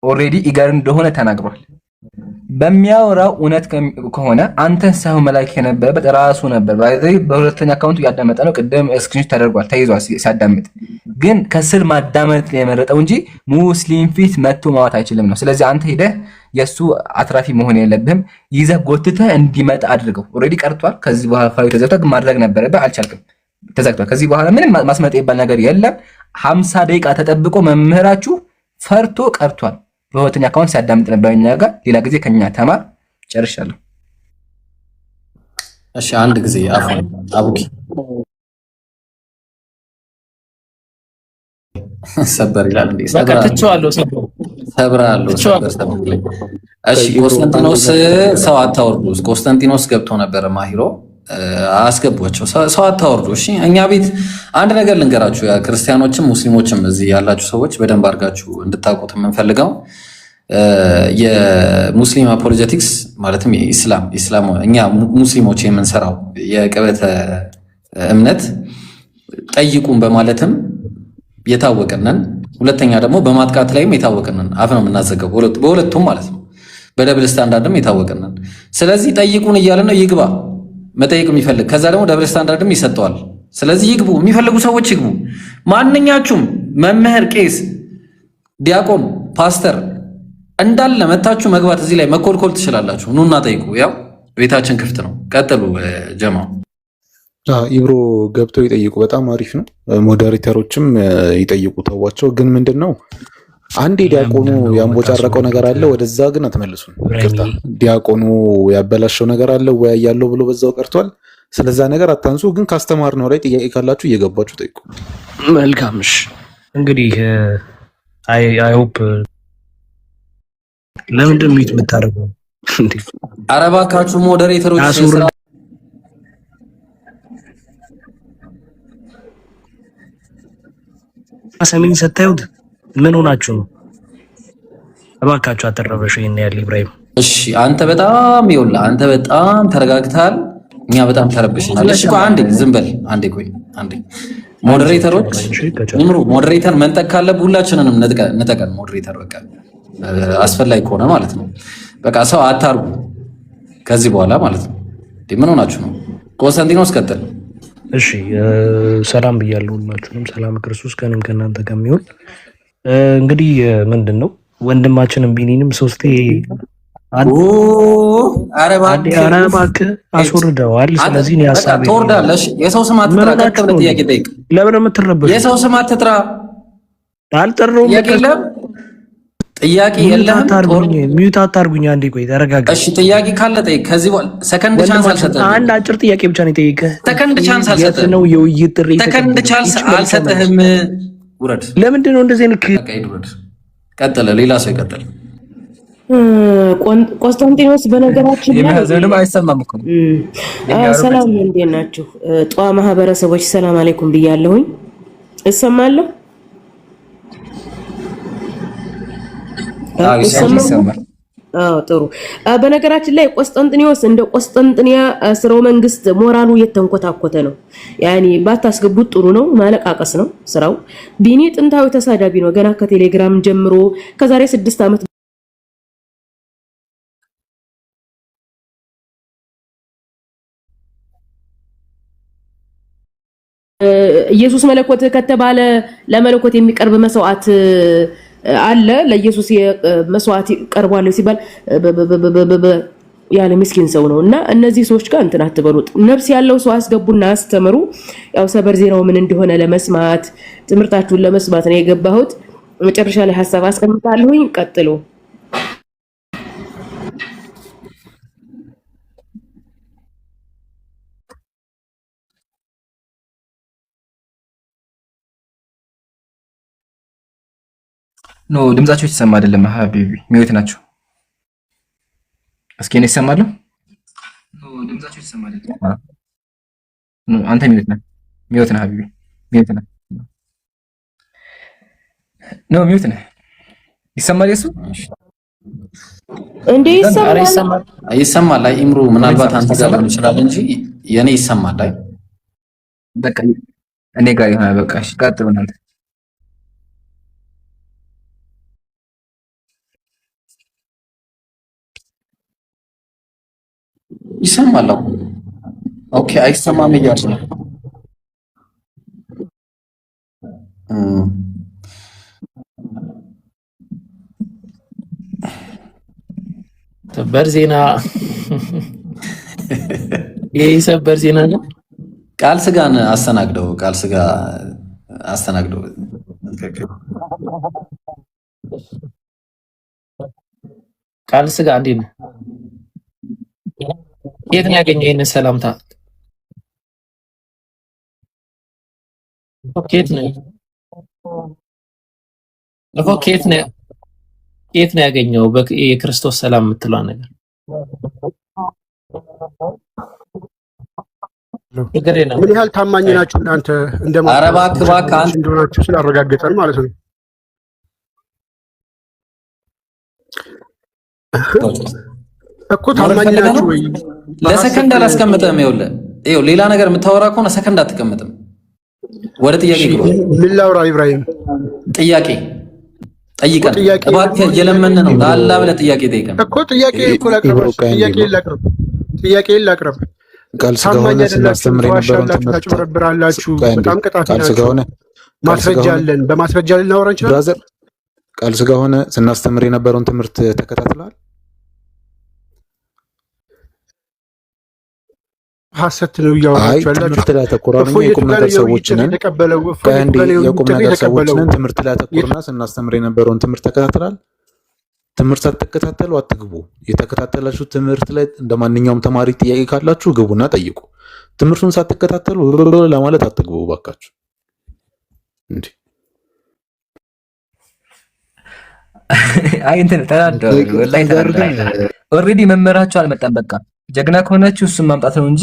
ኦሬዲ ኢጋር እንደሆነ ተናግሯል በሚያወራው እውነት ከሆነ አንተን ሳይሆን መላክ የነበረበት ራሱ ነበር ባይዘይ በሁለተኛ አካውንቱ ያዳመጠ ነው ቅድም ስክሪንሾት ተደርጓል ተይዟል ሲያዳምጥ ግን ከስር ማዳመጥ የመረጠው እንጂ ሙስሊም ፊት መጥቶ ማዋት አይችልም ነው ስለዚህ አንተ ሄደህ የሱ አትራፊ መሆን የለብህም ይዘህ ጎትተህ እንዲመጣ አድርገው ኦሬዲ ቀርቷል ከዚህ በኋላ ፋይል ተዘግቷል ማድረግ ነበረብህ አልቻልክም ተዘግቷል ከዚህ በኋላ ምንም ማስመጣ ይባል ነገር የለም 50 ደቂቃ ተጠብቆ መምህራችሁ ፈርቶ ቀርቷል በሁለተኛ አካውንት ሲያዳምጥ ነበርኛ ጋር ሌላ ጊዜ ከኛ ተማር ጨርሻለሁ እሺ አንድ ጊዜ አቡኪ ሰበር ይላል እንዴ ሰብራለሁ እሺ ኮንስታንቲኖስ ሰው አታወርዱ ኮንስታንቲኖስ ገብቶ ነበር ማሂሮ አስገቧቸው ሰው አታወርዱ እሺ እኛ ቤት አንድ ነገር ልንገራችሁ ያ ክርስቲያኖችም ሙስሊሞችም እዚህ ያላችሁ ሰዎች በደንብ አድርጋችሁ እንድታውቁት የምንፈልገው የሙስሊም አፖሎጀቲክስ ማለትም ኢስላም እኛ ሙስሊሞች የምንሰራው የቅበተ እምነት ጠይቁን በማለትም የታወቀነን ሁለተኛ ደግሞ በማጥቃት ላይም የታወቀነን አፍ ነው የምናዘገው በሁለቱም ማለት ነው በደብል ስታንዳርድም የታወቀነን ስለዚህ ጠይቁን እያለ ነው ይግባ መጠየቅ የሚፈልግ ከዛ ደግሞ ደብል ስታንዳርድም ይሰጠዋል ስለዚህ ይግቡ የሚፈልጉ ሰዎች ይግቡ ማንኛችሁም መምህር ቄስ ዲያቆን ፓስተር እንዳለ መታችሁ መግባት እዚህ ላይ መኮልኮል ትችላላችሁ ኑና ጠይቁ ያው ቤታችን ክፍት ነው ቀጥሉ ጀማው ኢብሮ ገብተው ይጠይቁ በጣም አሪፍ ነው ሞዴሬተሮችም ይጠይቁ ተዋቸው ግን ምንድነው አንዴ ዲያቆኑ ያንቦጫረቀው ነገር አለ ወደዛ ግን አትመልሱን ይቅርታ ዲያቆኑ ያበላሸው ነገር አለ ወይ ያለው ብሎ በዛው ቀርቷል ስለዛ ነገር አታንሱ ግን ካስተማር ነው ላይ ጥያቄ ካላችሁ እየገባችሁ ጠይቁ መልካምሽ እንግዲህ አይ ሆፕ ለምንድን ነው የምታደርገው እንዴ አረባካችሁ ሞዴሬተሮች ሰሚን ሰታዩት ምን ሆናችሁ ነው እባካችሁ አተረበሽ ይሄን ያለ ኢብራሂም እሺ አንተ በጣም ይውላ አንተ በጣም ተረጋግታል እኛ በጣም ተረብሽናል እሺ ቆይ አንዴ ዝም በል አንዴ ቆይ አንዴ ሞዴሬተሮች ንምሩ ሞዴሬተር መንጠቅ ካለብህ ሁላችንንም ነጠቀን ሞዴሬተር በቃ አስፈላጊ ከሆነ ማለት ነው በቃ ሰው አታርጉ ከዚህ በኋላ ማለት ነው ምን ሆናችሁ ነው ኮንስታንቲኖስ ቀጥል እሺ ሰላም ብያለሁ ሁላችሁንም ሰላም ክርስቶስ ከእኔም ከእናንተ ጋር የሚሆን እንግዲህ ምንድነው ወንድማችንን ቢኒንም ሶስቴ ኧረ እባክህ አስወርደዋል። ስለዚህ ነው ሐሳቤ። ትወርዳለሽ። የሰው ስም አትጥራ። ቀጥ ብለህ ጥያቄ ጠይቅ። ለምን የምትረበሹ? የሰው ስም አትጥራ። አልጠራሁም። ጥያቄ የለህም። ሚዩት አታርጉኝ። አንዴ ቆይ ተረጋጋ። እሺ ጥያቄ ካለ ጠይቅ። ከዚህ በኋላ ሰከንድ ቻንስ አልሰጠህም። አንድ አጭር ጥያቄ ብቻ ነው የጠየቀህ። ሰከንድ ቻንስ አልሰጠህም ነው የውይይት ጥሪ። ሰከንድ ቻንስ አልሰጠህም። ውረድ። ለምንድን ነው እንደዚህ አይነት ውረድ። ቀጥለ። ሌላ ሰው ይቀጥል። ቆስጠንጢኖስ በነገራችን ላይ የሚያዘንም አይሰማም እኮ። ሰላም እንዴት ናችሁ? ጠዋ ማህበረሰቦች ሰላም አለይኩም ብያለሁኝ። እሰማለሁ? ይሰማል። ጥሩ። በነገራችን ላይ ቆስጠንጢኖስ እንደ ቆስጠንጥንያ ስርወ መንግስት ሞራሉ የተንኮታኮተ ነው። ያኒ ባታስገቡት ጥሩ ነው። ማለቃቀስ ነው ስራው። ቢኒ ጥንታዊ ተሳዳቢ ነው። ገና ከቴሌግራም ጀምሮ ከዛሬ 6 ዓመት ኢየሱስ መለኮት ከተባለ ለመለኮት የሚቀርብ መስዋዕት አለ። ለኢየሱስ መስዋዕት ቀርቧል ሲባል ያለ ምስኪን ሰው ነውና እነዚህ ሰዎች ጋር እንትን አትበሉት። ነፍስ ያለው ሰው አስገቡና አስተምሩ። ያው ሰበር ዜናው ምን እንደሆነ ለመስማት ትምህርታችሁን ለመስማት ነው የገባሁት። መጨረሻ ላይ ሐሳብ አስቀምጣለሁኝ። ቀጥሉ። ኖ ድምጻቸው ይሰማ አይደለም። ሀቢቢ ሚዩት ናቸው። እስኪ እኔ ይሰማለሁ? ኖ ድምጻቸው ይሰማ አይደለም። ኖ አንተ ሚዩት ነህ። ሚዩት ነህ ሀቢቢ ሚዩት ነህ። ኖ ሚዩት ነህ። ይሰማል? የሱ እንዴ ይሰማል? ይሰማል። አይ ኢምሩ ምናልባት አንተ ጋር ሊሆን ይችላል እንጂ የኔ ይሰማል። አይ በቃ እኔ ጋር ይሆናል። በቃ እሺ ቀጥሉ እናንተ። ይሰማል። ኦኬ አይሰማም እያልሽ ነው? ሰበር ዜና ይሄ ሰበር ዜና ነው። ቃል ስጋን አስተናግደው። ቃል ስጋ አስተናግደው። ቃል ስጋ እንዴት ነው? የት ነው ያገኘው ይሄንን ሰላምታ? ኬት ነው እኮ ኬት ነው ያገኘው? የክርስቶስ ሰላም የምትለው ነገር ምን ያህል ታማኝ ናችሁ እናንተ? እባክህ እንደሆናችሁ ስላረጋገጠን ማለት ነው። እኮ ታማኝ ናችሁ ወይ? ለሰከንድ አላስቀምጥም። ይኸውልህ ሌላ ነገር የምታወራ ከሆነ ሰከንድ አትቀምጥም። ወደ ጥያቄ ግባ። ምን ላውራ ኢብራሂም? ጥያቄ ጠይቀን እባክህ፣ እየለመን ነው። ላላ ብለህ ጥያቄ ጠይቀን እኮ ጥያቄ ላቅርብ። ቃል ስለሆነ ስናስተምር የነበረውን ትምህርት ታጭበረብራላችሁ። በጣም ቅጣት ማስረጃ አለን። በማስረጃ ልናወራ እንችላለን። ብራዘር ቃል ስለሆነ ስናስተምር የነበረውን ትምህርት ተከታትለዋል? ሐሰት ነው እያወራችሁ ያላችሁ። ትምህርት ላይ አተኩረን የቁም ነገር ሰዎች ነን። የቁም ነገር ሰዎች ነን። ትምህርት ላይ አተኩረና ስናስተምር የነበረውን ትምህርት ተከታትላል? ትምህርት ሳትከታተሉ አትግቡ። የተከታተላችሁ ትምህርት ላይ እንደማንኛውም ተማሪ ጥያቄ ካላችሁ ግቡና ጠይቁ። ትምህርቱን ሳትከታተሉ ለማለት አትግቡ ባካችሁ። እንዴ አይ እንትን ተናደው ወላሂ ተናደው። ኦሬዲ መመራችሁ አልመጣም። በቃ ጀግና ከሆናችሁ እሱን ማምጣት ነው እንጂ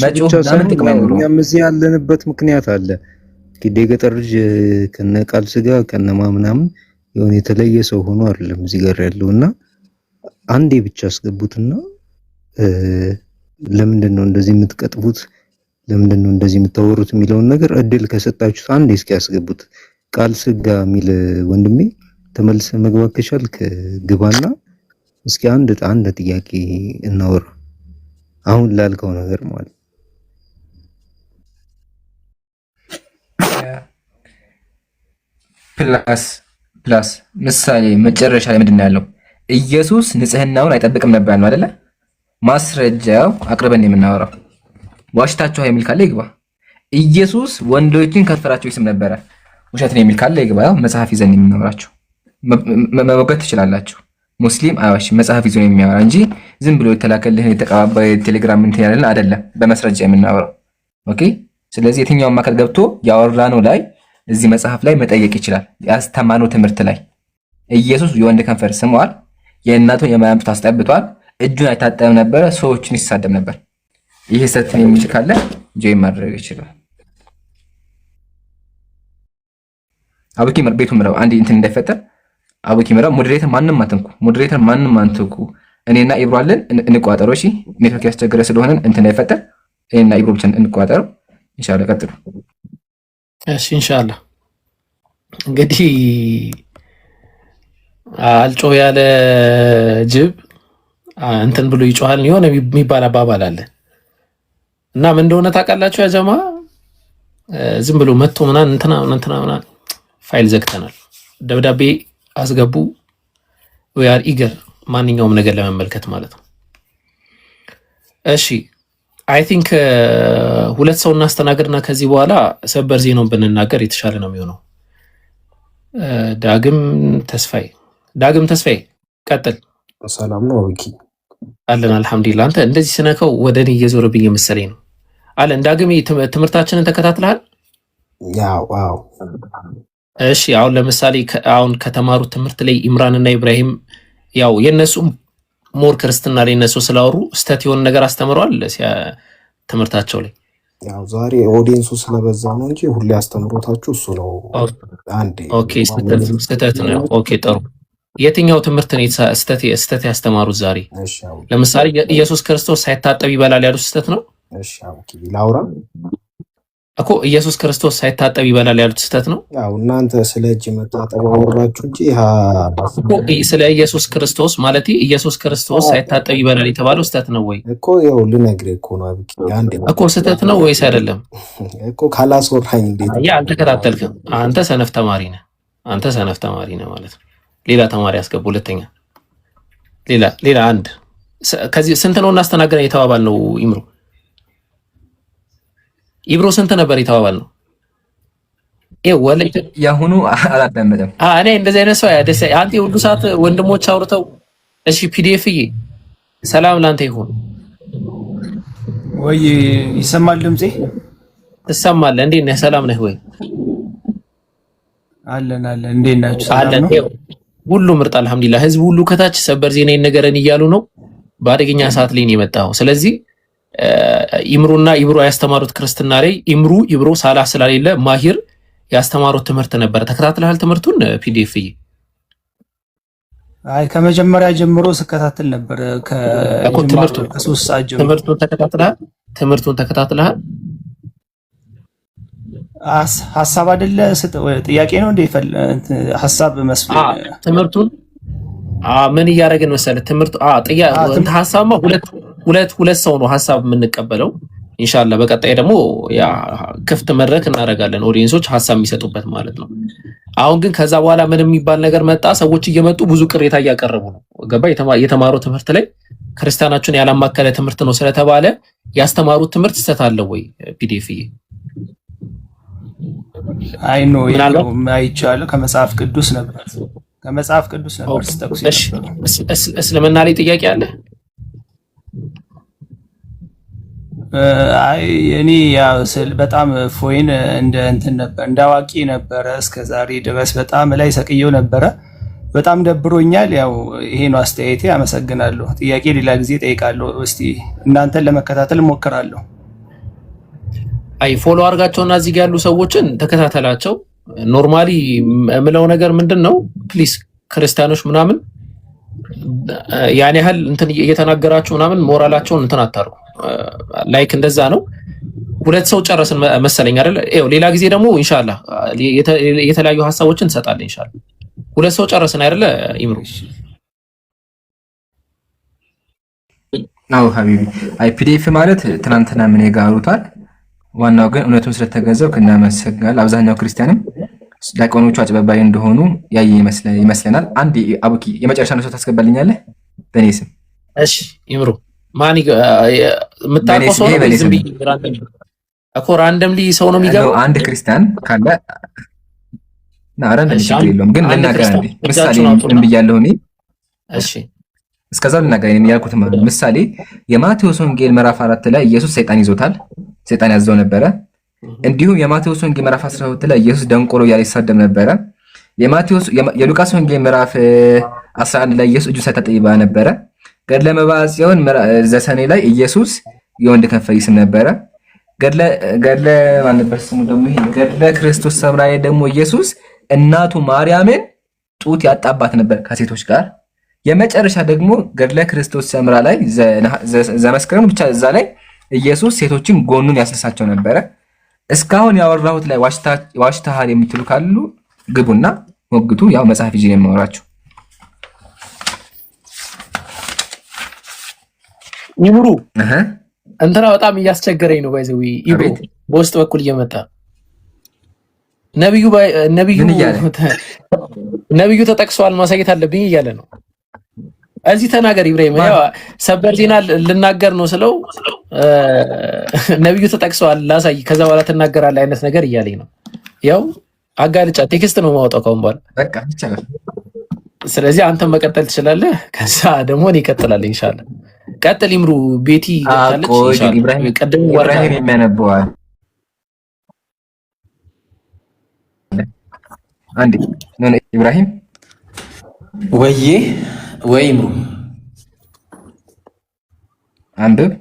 መጮህ ለምን ጥቅም አይኖረውም። እኛም እዚህ ያለንበት ምክንያት አለ። ኪዴ ገጠር ልጅ ከነ ቃል ስጋ ከነማ ምናምን የሆነ የተለየ ሰው ሆኖ አይደለም እዚህ ጋር ያለውና አንዴ ብቻ አስገቡትና ለምንድን ነው እንደዚህ የምትቀጥፉት? ለምንድን ነው እንደዚህ የምታወሩት? የሚለውን ነገር እድል ከሰጣችሁት አንዴ እስኪ ያስገቡት። ቃል ስጋ የሚል ወንድሜ ተመልሰ መግባት ከቻልክ ግባና እስኪ አንድ ጥያቄ እናወራ። አሁን ላልከው ነገር ማለት ፕላስ ምሳሌ መጨረሻ ላይ ምንድን ነው ያለው? ኢየሱስ ንጽህናውን አይጠብቅም ነበር ነው አይደለ? ማስረጃው አቅርበን የምናወራው ዋሽታችኋል የሚል ካለ ይግባ። ኢየሱስ ወንዶችን ከንፈራቸው ይስም ነበረ፣ ውሸት ነው የሚል ካለ ይግባ። ያው መጽሐፍ ይዘን የምናወራቸው መሞገት ትችላላችሁ። ሙስሊም አይዋሽም፣ መጽሐፍ ይዞ ነው የሚያወራ እንጂ ዝም ብሎ የተላከልህን የተቀባባ ቴሌግራም እንትን ያለን አይደለም፣ በመስረጃ የምናወራው። ኦኬ። ስለዚህ የትኛውም አካል ገብቶ ያወራነው ላይ እዚህ መጽሐፍ ላይ መጠየቅ ይችላል። ያስተማነው ትምህርት ላይ ኢየሱስ የወንድ ከንፈር ስመዋል፣ የእናቱን የማርያም ጡት አስጠብቷል፣ እጁን አይታጠብም ነበረ፣ ሰዎችን ይሳደብ ነበር። ይሄ ሰትን የሚል ካለ ጆይ ማድረግ ይችላል። አቡኪ ቤቱ ምራው አንድ እንትን እንዳይፈጠር አቡኪ ምራው። ሞዴሬተር ማንንም አትንኩ። እኔና ኢብሮ አለን እንቋጠረው። እሺ ኔትወርክ ያስቸገረ ስለሆነ እንትን እንዳይፈጠር እኔና ኢብሮ ብቻ እንቋጠረው። ኢንሻአላህ ቀጥሉ። እሺ ኢንሻአላህ። እንግዲህ አልጮህ ያለ ጅብ እንትን ብሎ ይጮሃል የሆነ የሚባል አባባል አለ እና ምን እንደሆነ ታውቃላችሁ? ያ ጀማ ዝም ብሎ መጥቶ ምናምን እንትና ፋይል ዘግተናል፣ ደብዳቤ አስገቡ፣ we are eager ማንኛውም ነገር ለመመልከት ማለት ነው። እሺ አይ ቲንክ ሁለት ሰው እናስተናግድና ከዚህ በኋላ ሰበር ዜናውን ብንናገር የተሻለ ነው የሚሆነው። ዳግም ተስፋዬ ቀጥል። ሰላም ነው አቡኪ? አለን አልሐምዱሊላህ። አንተ እንደዚህ ስነከው ወደ እኔ እየዞረብኝ መሰለኝ ነው። አለን ዳግም ትምህርታችንን ተከታትለሃል? ያው አዎ። እሺ አሁን ለምሳሌ አሁን ከተማሩት ትምህርት ላይ ኢምራንና ኢብራሂም ያው የነሱ ሞር ክርስትና ላይ እነሱ ስላወሩ ስተት የሆነ ነገር አስተምረዋል ትምህርታቸው ላይ። ያው ዛሬ ኦዲየንሱ ስለበዛ ነው እንጂ ሁሌ አስተምሮታችሁ እሱ ነው። አንዴ ኦኬ ስተት ነው። ኦኬ ጥሩ። የትኛው ትምህርት ነው ስተት ያስተማሩት ዛሬ? ለምሳሌ ኢየሱስ ክርስቶስ ሳይታጠብ ይበላል ያሉት ስተት ነው? እሺ አቡኪ ላውራ እኮ ኢየሱስ ክርስቶስ ሳይታጠብ ይበላል ያሉት ስተት ነው? ያው እናንተ ስለ እጅ መታጠብ አወራችሁ እንጂ ስለ ኢየሱስ ክርስቶስ ማለት ኢየሱስ ክርስቶስ ሳይታጠብ ይበላል የተባለው ስተት ነው ወይ? እኮ ያው ልነግርህ እኮ ነው አቡኪ። አንዴ እኮ ስተት ነው ወይስ አይደለም? እኮ ካላስወራኝ እንዴት ያ አልተከታተልክም። አንተ ሰነፍ ተማሪ ነህ ማለት ነው። ሌላ ተማሪ አስገቡ። ሁለተኛ ሌላ አንድ ከዚህ ስንት ነው እናስተናግረን የተባባል ነው? ኢብሮ ስንት ነበር የተባባል ነው? ያሁኑ አላዳመጠም። እኔ እንደዚህ አይነት ሰው ያደሰ አንተ ሁሉ ሰዓት ወንድሞች አውርተው እሺ ፒዲኤፍዬ ሰላም ላንተ ይሁን ወይ? ይሰማል ድምጼ? ትሰማለህ? እንዴት ነህ? ሰላም ነህ ወይ? አለን እንዴት ናችሁ? ሰላም ነው? ሁሉ ምርጥ አልሐምዱሊላህ። ህዝብ ሁሉ ከታች ሰበር ዜና ይነገረን እያሉ ነው። በአደገኛ ሰዓት ላይ ነው የመጣው። ስለዚህ ኢምሩና ኢብሮ ያስተማሩት ክርስትና ላይ ኢብሮ ሳላህ ስላሌለ ማሂር ያስተማሩት ትምህርት ነበር። ተከታትለሃል ትምህርቱን? ፒዲኤፍዬ አይ ከመጀመሪያ ጀምሮ ስከታተል ነበር። ከ3 ሰዓት ጀምሮ ትምህርቱን ተከታትለሃል? ሐሳብ አይደለ ጥያቄ ነው እንዴ? ሐሳብ መስፈን ትምህርቱን ምን እያደረግን መሰለህ? ትምህርቱ ሐሳብማ ሁለት ሰው ነው ሐሳብ የምንቀበለው። ኢንሻአላህ በቀጣይ ደግሞ ያ ክፍት መድረክ እናደርጋለን፣ ኦዲየንሶች ሐሳብ የሚሰጡበት ማለት ነው። አሁን ግን ከዛ በኋላ ምን የሚባል ነገር መጣ። ሰዎች እየመጡ ብዙ ቅሬታ እያቀረቡ ነው። ገባ? የተማረው ትምህርት ላይ ክርስቲያናችሁን ያላማከለ ትምህርት ነው ስለተባለ ያስተማሩት ትምህርት ስህተት አለው ወይ? ፒዲኤፍዬ አይ ኖ አይቻለሁ። ከመጽሐፍ ቅዱስ ነበር ስተኩስ። እስልምና ላይ ጥያቄ አለ? አይ እኔ ያው በጣም ፎይን እንደ እንትን ነበር እንደ አዋቂ ነበረ እስከዛሬ ድረስ በጣም ላይ ሰቅየው ነበረ። በጣም ደብሮኛል። ያው ይሄ ነው አስተያየቴ። አመሰግናለሁ። ጥያቄ ሌላ ጊዜ ጠይቃለሁ። እስቲ እናንተን ለመከታተል እሞክራለሁ። አይ ፎሎ አድርጋቸውና እዚህ ጋር ያሉ ሰዎችን ተከታተላቸው። ኖርማሊ የምለው ነገር ምንድን ነው፣ ፕሊስ ክርስቲያኖች ምናምን ያን ያህል እንትን እየተናገራችሁ ምናምን ሞራላቸውን እንትን አታርጉ። ላይክ እንደዛ ነው። ሁለት ሰው ጨረስን መሰለኝ አይደል? ሌላ ጊዜ ደግሞ ኢንሻአላህ የተለያዩ ሐሳቦችን እንሰጣለን ኢንሻአላህ። ሁለት ሰው ጨረስን አይደል? ኢምሩ ነው ሀቢቢ። አይ ፒዲኤፍ ማለት ትናንትና ምን ይጋሩታል። ዋናው ግን እውነቱን ስለተገዛው እናመሰግናለን። አብዛኛው ክርስቲያንም ዲያቆኖቹ አጭበርባሪ እንደሆኑ ያየ ይመስለናል። አንድ አቡኪ የመጨረሻ ነው ታስገባልኛለህ በእኔ ስም። እሺ ይምሩ ማን የምታውቀው ሰው ነው? ዝም ብዬ እኮ ራንደምሊ ሰው ነው የሚገባው። አንድ ክርስቲያን ካለ ራንደም ችግር የለውም ግን ልናገር አንዴ ምሳሌ ምን ብያለሁ እኔ። እሺ እስከዛው ልናገር እኔ ያልኩት ምሳሌ የማቴዎስ ወንጌል ምዕራፍ 4 ላይ ኢየሱስ ሰይጣን ይዞታል፣ ሰይጣን ያዘው ነበረ። እንዲሁም የማቴዎስ ወንጌል ምዕራፍ 12 ላይ ኢየሱስ ደንቆሮ እያለ ይሳደብ ነበረ። የሉቃስ ወንጌል ምዕራፍ 11 ላይ ኢየሱስ እጁ ሳይታጠብ ነበረ። ገድለ መባዓ ጽዮን ዘሰኔ ላይ ኢየሱስ የወንድ ከንፈር ይስም ነበረ። ገድለ ማን ነበር ስሙ ደግሞ ይሄ ገድለ ክርስቶስ ሰምራ ላይ ደግሞ ኢየሱስ እናቱ ማርያምን ጡት ያጣባት ነበር ከሴቶች ጋር። የመጨረሻ ደግሞ ገድለ ክርስቶስ ሰምራ ላይ ዘመስከረም ብቻ እዛ ላይ ኢየሱስ ሴቶችን ጎኑን ያስልሳቸው ነበረ። እስካሁን ያወራሁት ላይ ዋሽታሃል የምትሉ ካሉ ግቡና ሞግቱ። ያው መጽሐፍ ይዤ ነው የማወራችሁ። ይምሩ እንትና በጣም እያስቸገረኝ ነው። ባይዘው ይብሩ በውስጥ በኩል እየመጣ ነብዩ ተጠቅሷል ማሳየት አለብኝ እያለ ነው። እዚህ ተናገር ኢብራሂም። ያው ሰበር ዜና ልናገር ነው ስለው ነብዩ ተጠቅሷል ላሳይ ከዛ በኋላ ትናገራለህ አይነት ነገር እያለኝ ነው። ያው አጋልጫ ቴክስት ነው ማውጣው ካሁን በኋላ በቃ ይቻላል። ስለዚህ አንተም መቀጠል ትችላለህ። ከዛ ደግሞ እኔ እቀጥላለሁ ኢንሻአላህ። ቀጥል ይምሩ። ቤቲ ታለች ኢንሻአላህ። ኢብራሂም የሚያነበው አንዴ ነው ኢብራሂም ወይ ይምሩ አንብብ።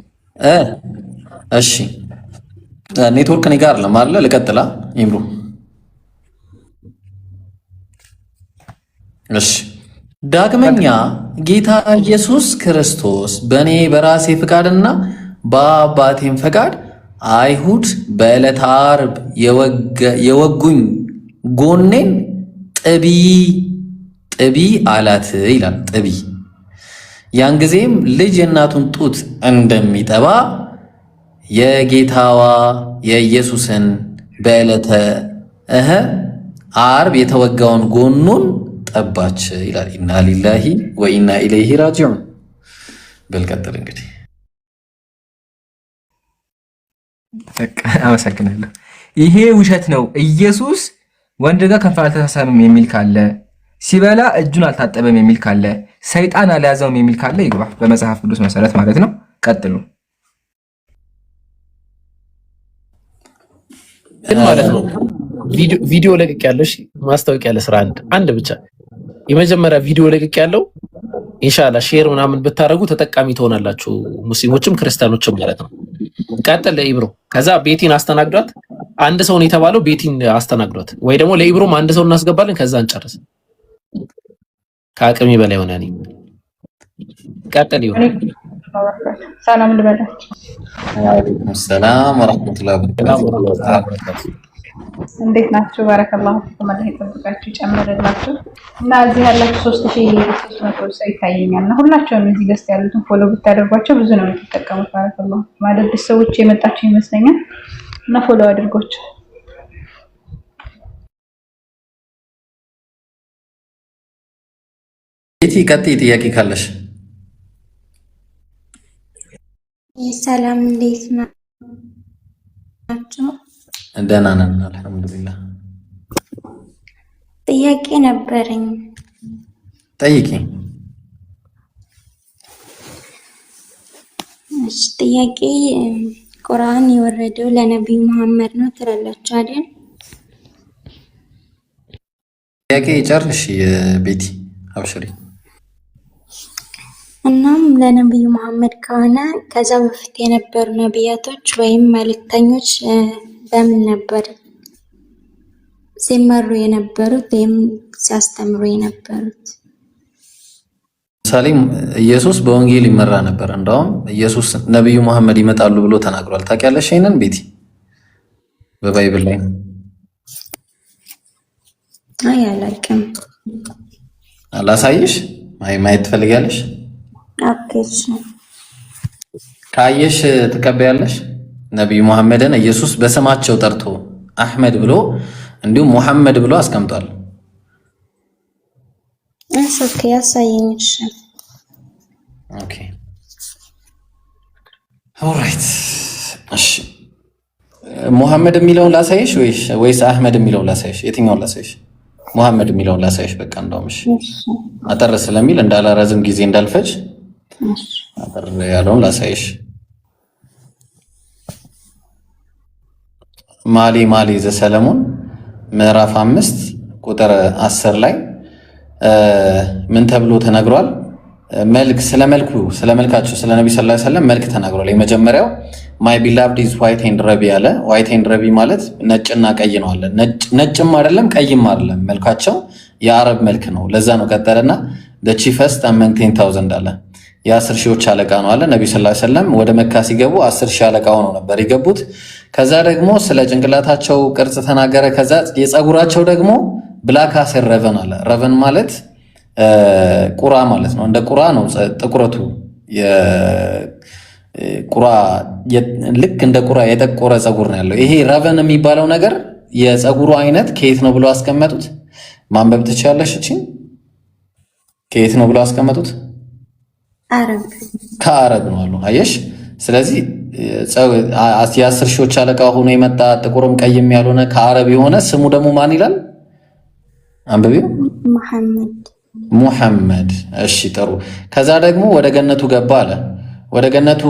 እሺ ኔትወርክ እኔ ጋር ለማለ ልቀጥላ ይምሩ። እሺ ዳግመኛ ጌታ ኢየሱስ ክርስቶስ በእኔ በራሴ ፍቃድና በአባቴም ፈቃድ አይሁድ በዕለተ ዓርብ የወጉኝ ጎኔን ጥቢ አላት ይላል። ጥቢ ያን ጊዜም ልጅ የእናቱን ጡት እንደሚጠባ የጌታዋ የኢየሱስን በዕለተ ዓርብ የተወጋውን ጎኑን ጠባች ይላል። ኢና ሊላሂ ወኢና ኢለይሂ ራጂዑን። በልቀጥል እንግዲህ አመሰግናለሁ። ይሄ ውሸት ነው። ኢየሱስ ወንድ ጋር ከንፈር አልተሳሳምም የሚል ካለ፣ ሲበላ እጁን አልታጠበም የሚል ካለ፣ ሰይጣን አልያዘውም የሚል ካለ ይግባ በመጽሐፍ ቅዱስ መሰረት ማለት ነው። ቀጥሉ ማለት ነው። ቪዲዮ ለቅቅ ያለው ማስታወቂያ ለስራ አንድ ብቻ የመጀመሪያ ቪዲዮ ለቅቅ ያለው ኢንሻአላህ ሼር ምናምን ብታረጉ ተጠቃሚ ትሆናላችሁ፣ ሙስሊሞችም ክርስቲያኖችም ማለት ነው። ቀጥል ለኢብሮ። ከዛ ቤቲን አስተናግዷት። አንድ ሰው ነው የተባለው፣ ቤቲን አስተናግዷት። ወይ ደግሞ ለኢብሮም አንድ ሰው እናስገባለን፣ ከዛ እንጨርስ። ከአቅሜ በላይ ሆነ። እኔ ቀጥል ይሁን። ሰላም ልበላችሁ። ወአለይኩም ሰላም ወራህመቱላሂ ወበረካቱህ። እንዴት ናችሁ? ባረከላሁ ፊኩም። አላህ ይጠብቃችሁ ይጨምርላችሁ። እና እዚህ ያላችሁ 3300 ሰው ይታየኛል። እና ሁላችሁም እዚህ ገስት ያሉትን ፎሎ ብታደርጓቸው ብዙ ነው የምትጠቀሙት። ባረከላሁ ማለት ሰዎች የመጣችሁ ይመስለኛል እና ፎሎ አድርጓቸው። ቤቲ ቀጥይ፣ ጥያቄ ካለሽ። ሰላም እንዴት ናችሁ? ደህና ነን አልሐምዱሊላህ። ጥያቄ ነበረኝ። ጠይቂ። እሺ ጥያቄ ቁርአን የወረደው ለነብዩ መሐመድ ነው ትላላችሁ አይደል? ጥያቄ ጨርሽ ቤቲ አብሽሪ። እናም ለነብዩ መሐመድ ከሆነ ከዛ በፊት የነበሩ ነቢያቶች ወይም መልእክተኞች በምን ነበር ሲመሩ የነበሩት ወይም ሲያስተምሩ የነበሩት? ምሳሌ ኢየሱስ በወንጌል ይመራ ነበር። እንደውም ኢየሱስ ነብዩ መሐመድ ይመጣሉ ብሎ ተናግሯል። ታውቂያለሽ ይሄንን ቤቲ? በባይብል ላይ አይ አላውቅም። አላሳይሽ? ማየት ትፈልጊያለሽ? አክሽ ካየሽ ትቀበያለሽ? ነብዩ መሐመድን ኢየሱስ በስማቸው ጠርቶ አህመድ ብሎ እንዲሁም ሙሐመድ ብሎ አስቀምጧል። ኦኬ ያሳየኝ። ኦኬ ኦልራይት። እሺ ሙሐመድ የሚለውን ላሳይሽ ወይስ አህመድ የሚለውን ላሳይሽ? የትኛውን ላሳይሽ? ሙሐመድ የሚለውን ላሳይሽ። በቃ እንደውም እሺ አጠር ስለሚል እንዳላረዝም ጊዜ እንዳልፈጅ አጠር ያለውን ላሳይሽ። ማሊ ዘሰለሞን ምዕራፍ 5 ቁጥር 10 ላይ ምን ተብሎ ተነግሯል? መልክ ስለመልካቸው ስለ ነብዩ ሰለላሁ ዐለይሂ ወሰለም መልክ ተናግሯል። የመጀመሪያው ማይ ቢላቭድ ኢዝ ዋይት ኤንድ ረቢ አለ። ዋይት ኤንድ ረቢ ማለት ነጭና ቀይ ነው አለ። ነጭም አይደለም ቀይም አይደለም፣ መልካቸው የአረብ መልክ ነው። ለዛ ነው ቀጠለና the chiefest among 10,000 አለ። የ10 ሺዎች አለቃ ነው አለ። ነብዩ ሰለላሁ ዐለይሂ ወሰለም ወደ መካ ሲገቡ 10 ሺህ አለቃ ሆነው ነበር የገቡት። ከዛ ደግሞ ስለ ጭንቅላታቸው ቅርጽ ተናገረ። ከዛ የፀጉራቸው ደግሞ ብላክ አስ ረቨን አለ። ረቨን ማለት ቁራ ማለት ነው። እንደ ቁራ ነው ጥቁረቱ። ቁራ ልክ እንደ ቁራ የጠቆረ ፀጉር ነው ያለው። ይሄ ረቨን የሚባለው ነገር የፀጉሩ አይነት ከየት ነው ብለው አስቀመጡት? ማንበብ ትችያለሽ? እቺ ከየት ነው ብለው አስቀመጡት? ከአረብ ነው አሉ። አየሽ? ስለዚህ የ10 ሺዎች አለቃ ሆኖ የመጣ ጥቁርም ቀይም ያልሆነ ከአረብ የሆነ ስሙ ደግሞ ማን ይላል? አንብቢው። ሙሐመድ። እሺ ጥሩ። ከዛ ደግሞ ወደ ገነቱ ገባ አለ። ወደ ገነቱ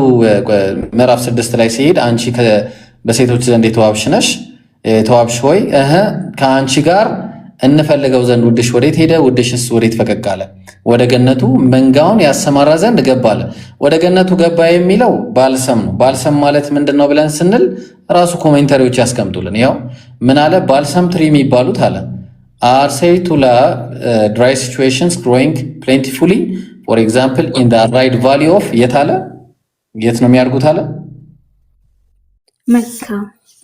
ምዕራፍ 6 ላይ ሲሄድ አንቺ በሴቶች ዘንድ የተዋብሽ ነሽ፣ የተዋብሽ ሆይ ከአንቺ ጋር እንፈልገው ዘንድ ውድሽ ወዴት ሄደ? ውድሽስ ወዴት ፈቀቅ አለ? ወደ ገነቱ መንጋውን ያሰማራ ዘንድ ገባ አለ። ወደ ገነቱ ገባ የሚለው ባልሰም ነው። ባልሰም ማለት ምንድን ነው ብለን ስንል ራሱ ኮሜንታሪዎች ያስቀምጡልን። ያው ምን አለ? ባልሰም ትሪ የሚባሉት አለ are said to love dry situations growing plentifully, for example in the right valley of የት ነው የሚያርጉት አለ?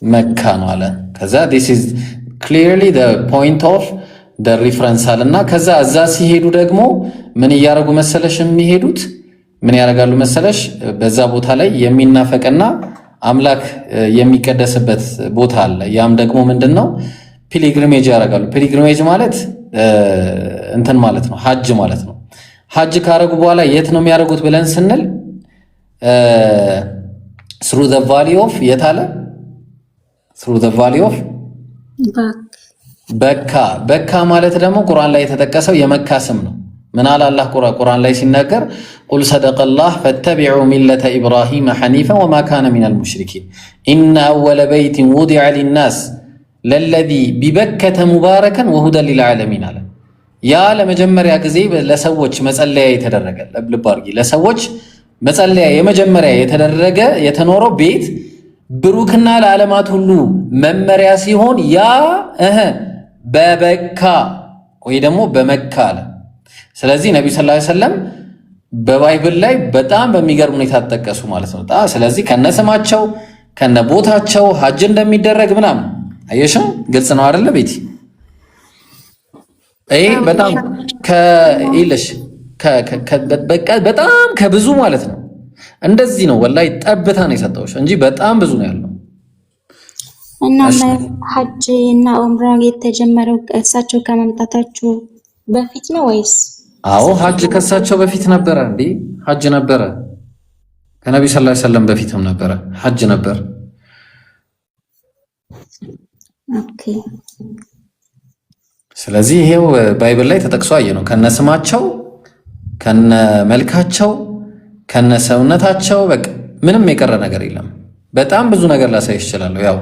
መካ ነው አለ። ከዛ this is clearly the point of the reference አለና ከዛ እዛ ሲሄዱ ደግሞ ምን እያረጉ መሰለሽ የሚሄዱት? ምን ያረጋሉ መሰለሽ? በዛ ቦታ ላይ የሚናፈቅና አምላክ የሚቀደስበት ቦታ አለ። ያም ደግሞ ምንድነው? ፒሊግሪሜጅ ያደርጋሉ። ፒሊግሪሜጅ ማለት እንትን ማለት ነው፣ ሐጅ ማለት ነው። ሐጅ ካረጉ በኋላ የት ነው የሚያደርጉት ብለን ስንል through the valley of through the valley of በካ ማለት ደግሞ ቁርአን ላይ የተጠቀሰው የመካ ስም ነው። ምን አለ አላህ ቁርአን ላይ ሲናገር ቁል ሰደቀላህ ፈተቢዑ ሚለተ ኢብራሂም ሐኒፈን ወማ ካነ ሚነል ሙሽሪኪን ኢነ አወለ በይቲን ውዲዐ ሊናስ ለለዚ ቢበከተ ሙባረከን ወሁደን ሊልዓለሚን አለ። ያ ለመጀመሪያ ጊዜ ለሰዎች መጸለያ የተደረገ ልብ አድርጊ፣ ለሰዎች መጸለያ የመጀመሪያ የተደረገ የተኖረው ቤት ብሩክና ለዓለማት ሁሉ መመሪያ ሲሆን ያ በበካ ወይ ደግሞ በመካ አለ። ስለዚህ ነብዩ ሰለላሁ ዐለይሂ ወሰለም በባይብል ላይ በጣም በሚገርም ሁኔታ ተጠቀሱ ማለት ነው። ስለዚህ ከነስማቸው ከነቦታቸው ሐጅ እንደሚደረግ ምናምን አየሽው፣ ግልጽ ነው አይደለ ቤቲ? በጣም በጣም ከብዙ ማለት ነው። እንደዚህ ነው ወላሂ ጠብታ ነው የሰጠውሽ እንጂ በጣም ብዙ ነው ያለው። እና ሐጅ እና ዑምራ የተጀመረው እሳቸው ከመምጣታቸው በፊት ነው ወይስ? አዎ ሐጅ ከእሳቸው በፊት ነበረ እንዴ? ሐጅ ነበረ ከነብዩ ሰለላሁ ዐለይሂ ወሰለም በፊትም ነበረ ሐጅ ነበር። ኦኬ። ስለዚህ ይሄው ባይብል ላይ ተጠቅሶ አየ ነው ከነስማቸው ከነመልካቸው ከነሰውነታቸው በቃ ምንም የቀረ ነገር የለም። በጣም ብዙ ነገር ላሳይሽ እችላለሁ፣ ያው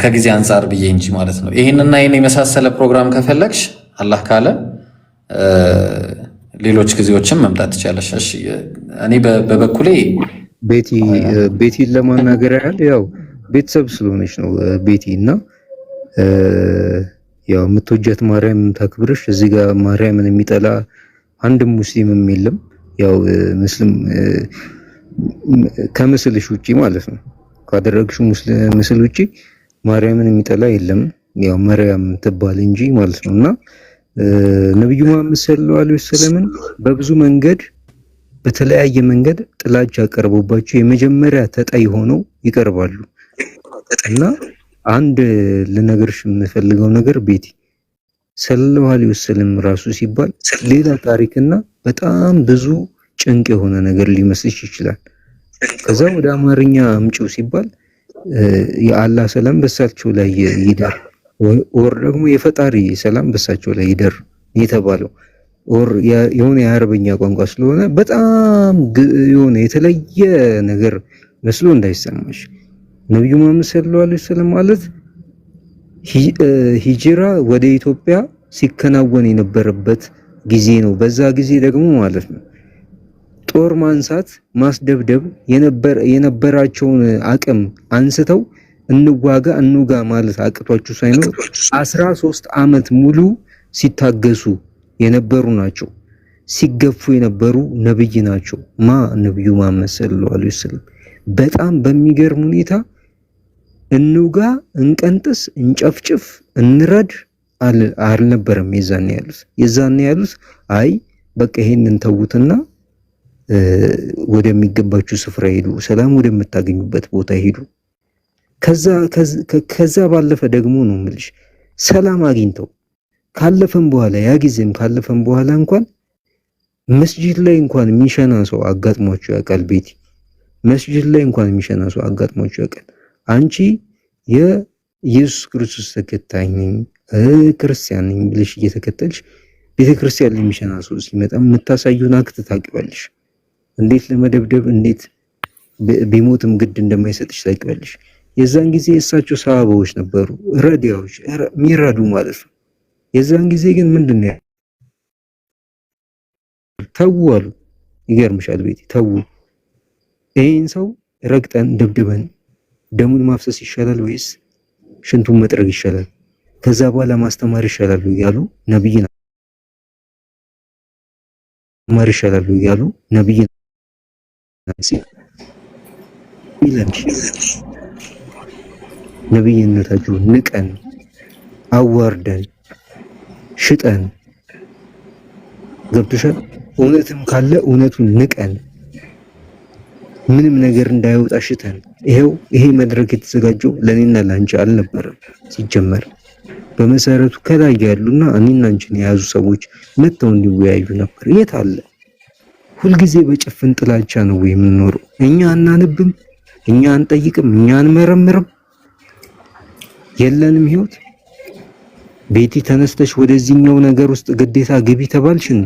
ከጊዜ አንፃር ብዬ እንጂ ማለት ነው። ይሄንና ይሄን የመሳሰለ ፕሮግራም ከፈለግሽ አላህ ካለ ሌሎች ጊዜዎችም መምጣት ትችላለሽ። እሺ እኔ በበኩሌ ቤቲን ለማናገር ያህል ያው ቤተሰብ ስለሆነች ነው ቤቲ እና ያው የምትወጃት ማርያም ታክብርሽ። እዚህ ጋር ማርያምን የሚጠላ አንድም ሙስሊምም የለም። ያው ሙስሊም ከምስልሽ ውጪ ማለት ነው ካደረግሽ ምስል ውጪ ማርያምን የሚጠላ የለም። ያው ማርያም ትባል እንጂ ማለት ነውና ነብዩ መሐመድ ሰለላሁ ዐለይሂ ወሰለም በብዙ መንገድ በተለያየ መንገድ ጥላቻ ቀርቦባቸው የመጀመሪያ ተጠይ ሆነው ይቀርባሉ እና አንድ ልነግርሽ የምፈልገው ነገር ቤቲ ሰለላሁ ዐለይሂ ወሰለም ራሱ ሲባል ሌላ ታሪክና በጣም ብዙ ጭንቅ የሆነ ነገር ሊመስልሽ ይችላል። ከዛ ወደ አማርኛ አምጪው ሲባል የአላህ ሰላም በሳቸው ላይ ይደር ወር ደግሞ የፈጣሪ ሰላም በሳቸው ላይ ይደር የተባለው ወር የሆነ የአረብኛ ቋንቋ ስለሆነ በጣም የሆነ የተለየ ነገር መስሎ እንዳይሰማሽ። ነብዩ መሐመድ ሰለላሁ ዐለይሂ ወሰለም ማለት ሂጅራ ወደ ኢትዮጵያ ሲከናወን የነበረበት ጊዜ ነው። በዛ ጊዜ ደግሞ ማለት ነው ጦር ማንሳት ማስደብደብ የነበራቸውን አቅም አንስተው እንውጋ ማለት አቅቷቸው ሳይኖር 13 ዓመት ሙሉ ሲታገሱ የነበሩ ናቸው። ሲገፉ የነበሩ ነብይ ናቸው። ነብዩ መሐመድ ሰለላሁ ዐለይሂ ወሰለም በጣም በሚገርም ሁኔታ እንውጋ፣ እንቀንጥስ፣ እንጨፍጭፍ፣ እንረድ አልነበረም የዛኔ ያሉት አይ በቃ ይሄንን ተውትና ወደሚገባችሁ ስፍራ ሄዱ፣ ሰላም ወደምታገኙበት ቦታ ሄዱ። ከዛ ባለፈ ደግሞ ነው የምልሽ ሰላም አግኝተው ካለፈም በኋላ ያ ጊዜም ካለፈም በኋላ እንኳን መስጂድ ላይ እንኳን የሚሸና ሰው አጋጥሟቸው ያውቃል? ቤቲ መስጂድ ላይ እንኳን የሚሸና ሰው አጋጥሟቸው ያውቃል? አንቺ የኢየሱስ ክርስቶስ ተከታይ ነኝ ክርስቲያን ነኝ ብለሽ እየተከተልሽ ቤተክርስቲያን ላይ የሚሸና ሰው ሲመጣ የምታሳዩን አክት ታውቂዋለሽ። እንዴት ለመደብደብ እንዴት ቢሞትም ግድ እንደማይሰጥሽ ታውቂዋለሽ። የዛን ጊዜ እሳቸው ሰሃባዎች ነበሩ ረዲያዎች የሚረዱ ማለት ነው። የዛን ጊዜ ግን ምንድነው ተው አሉ። ይገርምሻል ቤቲ ተው፣ ይሄን ሰው ረግጠን ደብድበን ደሙን ማፍሰስ ይሻላል ወይስ ሽንቱን መጥረግ ይሻላል? ከዛ በኋላ ማስተማር ይሻላል ያሉ ነብይ ማር ይሻላል ያሉ ነብይ ነብይነታቸውን ንቀን አዋርደን ሽጠን ገብቶሻል። እውነትም ካለ እውነቱን ንቀን ምንም ነገር እንዳይወጣ ሽተን ይሄ መድረክ የተዘጋጀው ለኔና ላንቺ አልነበረም። ሲጀመር በመሰረቱ ከላይ ያሉና እኔና አንቺን የያዙ ሰዎች መተው እንዲወያዩ ነበር። የት አለ? ሁልጊዜ በጭፍን ጥላቻ ነው የምንኖረው። እኛ አናነብም፣ እኛ አንጠይቅም፣ እኛ አንመረምርም። የለንም ህይወት። ቤቲ ተነስተሽ ወደዚህኛው ነገር ውስጥ ግዴታ ግቢ ተባልሽ እንዴ?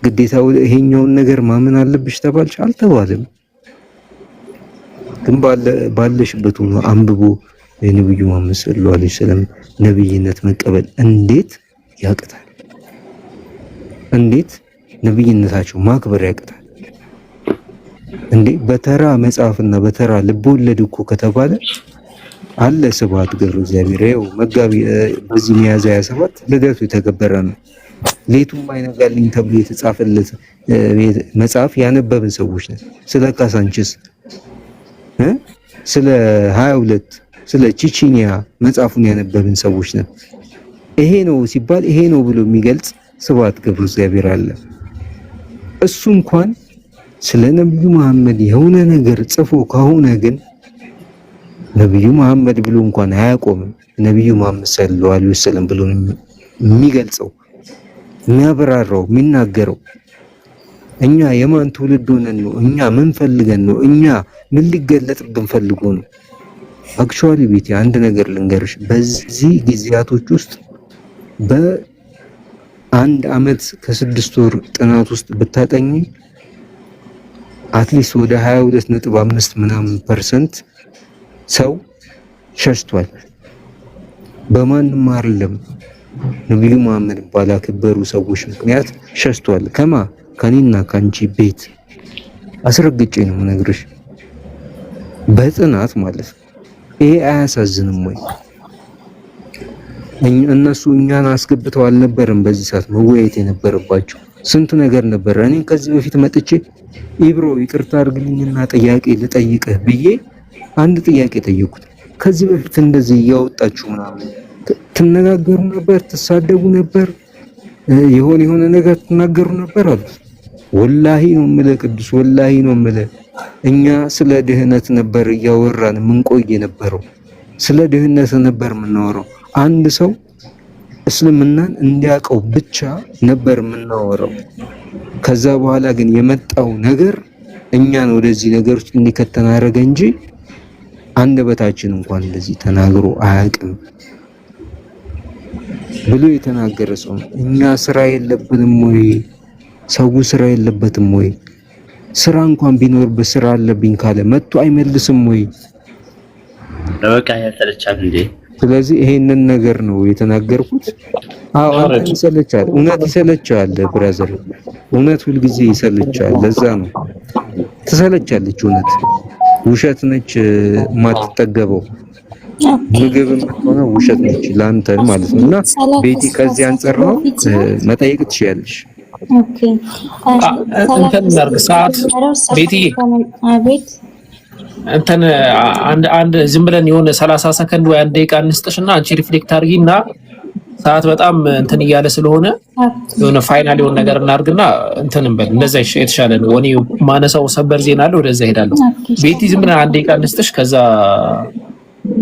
ግዴታ ይሄኛውን ነገር ማመን አለብሽ ተባልሽ? አልተባለም። ግን ባለሽበት ሆኖ አንብቦ የነብዩ መሐመድ ሰለላሁ ዐለይሂ ወሰለም ነብይነት መቀበል እንዴት ያቅታል? እንዴት ነብይነታቸው ማክበር ያቅታል እንዴ? በተራ መጽሐፍና በተራ ልቦለድ እኮ ከተባለ አለ ስብሐት ገብረ እግዚአብሔር ይኸው መጋቢ በዚህ ሚያዝያ 27 ልደቱ የተከበረ ነው። ሌቱም አይነጋልኝ ተብሎ የተጻፈለት መጽሐፍ ያነበብን ሰዎች ነን። ስለ ካሳንችስ ስለ 22 ስለ ቺቺኒያ መጽሐፉን ያነበብን ሰዎች ነን። ይሄ ነው ሲባል ይሄ ነው ብሎ የሚገልጽ ስብሐት ገብረ እግዚአብሔር አለ። እሱ እንኳን ስለ ነብዩ መሐመድ የሆነ ነገር ጽፎ ከሆነ ግን ነብዩ መሐመድ ብሎ እንኳን አያቆምም። ነብዩ መሐመድ ሰለላሁ ዐለይሂ ወሰለም ብሎ የሚገልጸው የሚያበራራው የሚናገረው እኛ የማን ትውልድ ሆነን ነው? እኛ ምን ፈልገን ነው? እኛ ምን ሊገለጥብን ፈልጎ ነው? አክቹአሊ ቤቲ አንድ ነገር ልንገርሽ፣ በዚህ ጊዜያቶች ውስጥ በአንድ አመት ከ6 ወር ጥናት ውስጥ ብታጠኚ አትሊስት ወደ 22.5 ምናምን% ሰው ሸሽቷል። በማንም አይደለም ነብዩ መሐመድ ባላከበሩ ሰዎች ምክንያት ሸሽቷል። ከኔና ካንቺ ቤት አስረግጬ ነው የምነግርሽ፣ በጥናት ማለት ነው። ይሄ አያሳዝንም ወይ? እነሱ እኛን አስገብተው አልነበረም በዚህ ሰዓት መወያየት የነበረባቸው? ስንት ነገር ነበር። እኔ ከዚህ በፊት መጥቼ ኢብሮ ይቅርታ አድርግልኝና ጥያቄ ልጠይቅህ ብዬ አንድ ጥያቄ ጠየቁት። ከዚህ በፊት እንደዚህ እያወጣችሁ ምናምን ትነጋገሩ ነበር፣ ትሳደቡ ነበር፣ የሆነ ነገር ትናገሩ ነበር አሉት። ወላሂ ነው የምልህ ቅዱስ፣ ወላሂ ነው የምልህ እኛ ስለ ድህነት ነበር እያወራን ምን ቆይ የነበረው። ስለ ድህነት ነበር የምናወራው። አንድ ሰው እስልምናን እንዲያውቀው ብቻ ነበር የምናወራው። ከዛ በኋላ ግን የመጣው ነገር እኛን ወደዚህ ነገር ውስጥ እንዲከተን አደረገ እንጂ አንደበታችን እንኳን እንደዚህ ተናግሮ አያውቅም ብሎ የተናገረ ሰው እኛ ስራ የለብንም ወይ? ሰው ስራ የለበትም ወይ? ስራ እንኳን ቢኖርበት ስራ አለብኝ ካለ መጥቶ አይመልስም ወይ? በቃ ያተለቻል እንዴ? ስለዚህ ይሄንን ነገር ነው የተናገርኩት። አዎ አንተ ይሰለቻል፣ እውነት ይሰለቻል ብራዘር፣ እውነት ሁልጊዜ ይሰለቻል። ለዛ ነው ትሰለቻለች እውነት። ውሸት ነች ማትጠገበው፣ ምግብ ሆነ ውሸት ነች ላንተ ማለት ነውና ቤቲ ከዚህ አንፃር ነው መጠየቅ ትችያለሽ። ኦኬ እንትን እናድርግ ሰዓት ቤቲ እንትን አንድ ዝም ብለን የሆነ 30 ሰከንድ ወይ 1 ደቂቃ እንስጥሽና አንቺ ሪፍሌክት አድርጊና ሰዓት በጣም እንትን እያለ ስለሆነ የሆነ ፋይናል የሆነ ነገር እናድርግና እንትን እንበል። እንደዛ የተሻለ ነው። እኔ ማነሳው ሰበር ዜና አለ፣ ወደዛ ሄዳለሁ። ቤቲ ዝም ብለን 1 ደቂቃ እንስጥሽ፣ ከዛ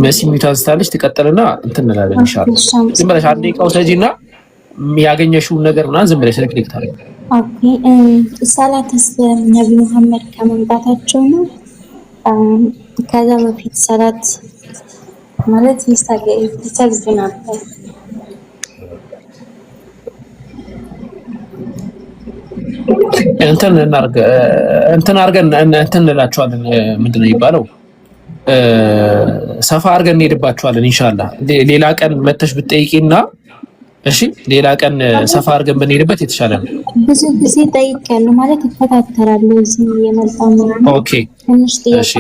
መሲ ሚውታን ስታለች ትቀጥልና እንትን እንላለን ኢንሻአላህ። ዝም ብለሽ 1 ደቂቃ ውሰጂና ያገኘሽውን ነገር ምናምን ዝም ብለሽ ሪፍሌክት አድርጊ። ኦኬ ሰላትስ ነብዩ መሐመድ ከመምጣታቸው ነው? ከዛ በፊት ሰላት ማለት ይሰግድ ነበር። እንትን አድርገን እንትን እንላቸዋለን። ምንድን ነው የሚባለው? ሰፋ አድርገን እንሄድባቸዋለን ኢንሻአላህ። ሌላ ቀን መተሽ ብትጠይቂና እሺ፣ ሌላ ቀን ሰፋ አድርገን ብንሄድበት የተሻለ ነው። ብዙ ጊዜ ጠይቄያለሁ ማለት ይፈታተራሉ እዚህ የመጣው ማለት ነው። ኦኬ እሺ፣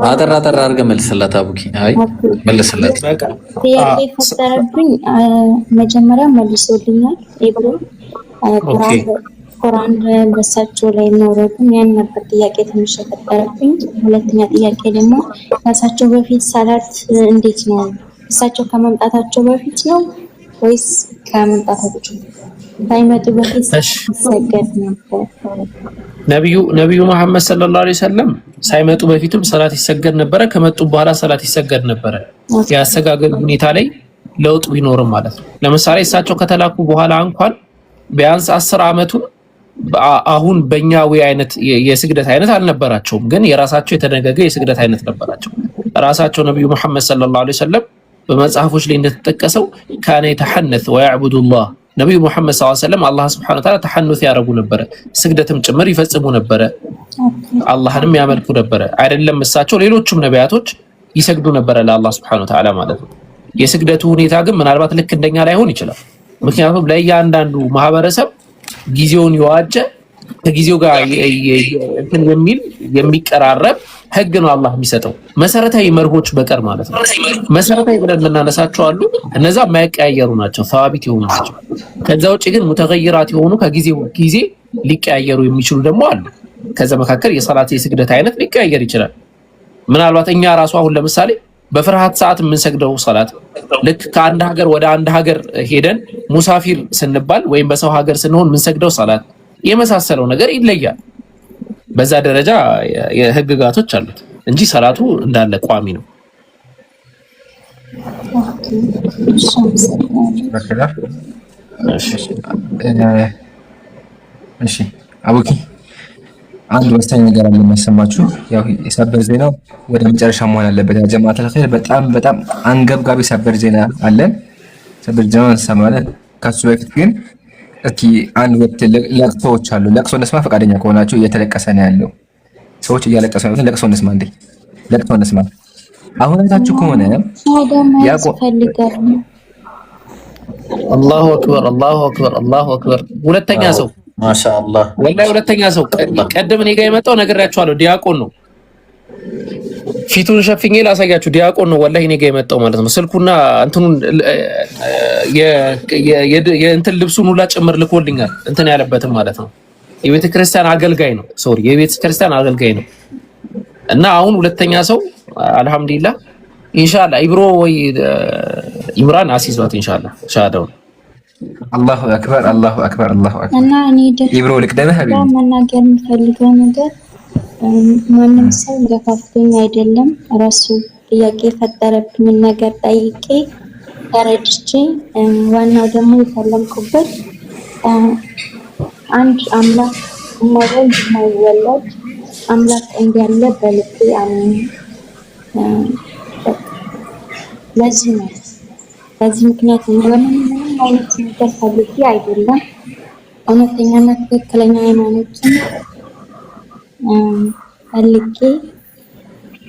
አጠር አድርገን መልስላት አቡኪ። አይ መልስላት። ጥያቄ ፈጠረብኝ። መጀመሪያ መልሶልኛል ኢብሮ ቁርአን በሳቸው ላይ መውረዱን ያን ነበር ጥያቄ ትንሽ ፈጠረብኝ። ሁለተኛ ጥያቄ ደግሞ ከእሳቸው በፊት ሰላት እንዴት ነው? እሳቸው ከመምጣታቸው በፊት ነው ወይስ ከመምጣታቸው ሳይመጡ በፊት ሰገድ ነበር? ነብዩ መሐመድ ሰለላሁ ዐለይሂ ወሰለም ሳይመጡ በፊትም ሰላት ይሰገድ ነበረ፣ ከመጡ በኋላ ሰላት ይሰገድ ነበረ። ያሰጋገድ ሁኔታ ላይ ለውጥ ቢኖርም ማለት ነው። ለምሳሌ እሳቸው ከተላኩ በኋላ እንኳን ቢያንስ 10 አመቱን አሁን በእኛ ወይ አይነት የስግደት አይነት አልነበራቸውም፣ ግን የራሳቸው የተደነገገ የስግደት አይነት ነበራቸው። ራሳቸው ነብዩ መሐመድ ሰለላሁ ዐለይሂ ወሰለም በመጽሐፎች ላይ እንደተጠቀሰው ካነ የተሐነስ ወያዕቡዱላህ ነብዩ መሐመድ ሰለላሁ ዐለይሂ ወሰለም አላህ ሱብሓነሁ ወተዓላ ተሐኑስ ያደርጉ ነበረ፣ ስግደትም ጭምር ይፈጽሙ ነበረ፣ አላህንም ያመልኩ ነበረ። አይደለም እሳቸው ሌሎችም ነቢያቶች ይሰግዱ ነበረ ለአላህ ሱብሓነሁ ወተዓላ ማለት ነው። የስግደቱ ሁኔታ ግን ምናልባት ልክ እንደኛ ላይሆን ይችላል። ምክንያቱም ለእያንዳንዱ ማህበረሰብ ጊዜውን የዋጀ ከጊዜው ጋር እንትን የሚቀራረብ ህግ ነው አላህ የሚሰጠው፣ መሰረታዊ መርሆች በቀር ማለት ነው። መሰረታዊ ብለን የምናነሳቸው አሉ፣ እነዛ የማይቀያየሩ ናቸው፣ ሰዋቢት የሆኑ ናቸው። ከዛ ውጭ ግን ሙተገይራት የሆኑ ከጊዜው ጊዜ ሊቀያየሩ የሚችሉ ደግሞ አሉ። ከዛ መካከል የሰላት የስግደት አይነት ሊቀያየር ይችላል። ምናልባት እኛ ራሱ አሁን ለምሳሌ በፍርሃት ሰዓት የምንሰግደው ሰላት ልክ ከአንድ ሀገር ወደ አንድ ሀገር ሄደን ሙሳፊር ስንባል ወይም በሰው ሀገር ስንሆን የምንሰግደው ሰላት የመሳሰለው ነገር ይለያል። በዛ ደረጃ የህግጋቶች አሉት እንጂ ሰላቱ እንዳለ ቋሚ ነው። እሺ አቡኪ አንድ ወሳኝ ነገር አለ የሚያሰማችሁ። ያው የሰበር ዜናው ወደ መጨረሻ መሆን አለበት። ያ ጀማዓተል ኸይር በጣም አንገብጋቢ ሰበር ዜና አለን። ሰበር ዜናውን እንሰማለን። ከሱ በፊት ግን እስኪ አንድ ወቅት ለቅሶዎች አሉ። ለቅሶ እንስማ ፈቃደኛ ከሆናችሁ። እየተለቀሰ ነው ያለው፣ ሰዎች እያለቀሱ ነው። ለቅሶ እንስማ እንዴ፣ ለቅሶ እንስማ። አሁን ታችሁ ከሆነ አላሁ አክበር አላሁ አክበር አላሁ አክበር። ሁለተኛ ሰው ማሻአላህ ወላሂ ሁለተኛ ሰው ቀደም እኔ ጋር የመጣው ነግሬያችኋለሁ። ዲያቆን ነው። ፊቱን ሸፍኜ ላሳያችሁ። ዲያቆን ነው ወላሂ እኔ ጋር የመጣው ማለት ነው። ስልኩና እንትኑን የእንትን ልብሱን ሁላ ጭምር ልኮልኛል። እንትን ያለበትም ማለት ነው። የቤተ ክርስቲያን አገልጋይ ነው። ሶሪ የቤተ ክርስቲያን አገልጋይ ነው። እና አሁን ሁለተኛ ሰው አልহামዱሊላህ ኢንሻአላህ ኢብሮ ወይ ኢምራን አሲዟት ኢንሻአላህ ሻዳው። አላሁ አክበር አላሁ አክበር አላሁ አክበር። እና እኔ ኢብሮ ልቅደምህ ሀቢቢ መናገር የምፈልገው ነገር ማንም ሰው ገፋፍቶኝ አይደለም፣ ራሱ ጥያቄ የፈጠረብኝን ነገር ጠይቄ ተረድቼ ዋናው ደግሞ የፈለምኩበት አንድ አምላክ የማይወልድ የማይወለድ አምላክ እንዳለ በልቤ አምኜ ለዚህ ነው። በዚህ ምክንያት ምንም አይነት ነገር ፈልጌ አይደለም። እውነተኛና ትክክለኛ ሃይማኖትን ፈልጌ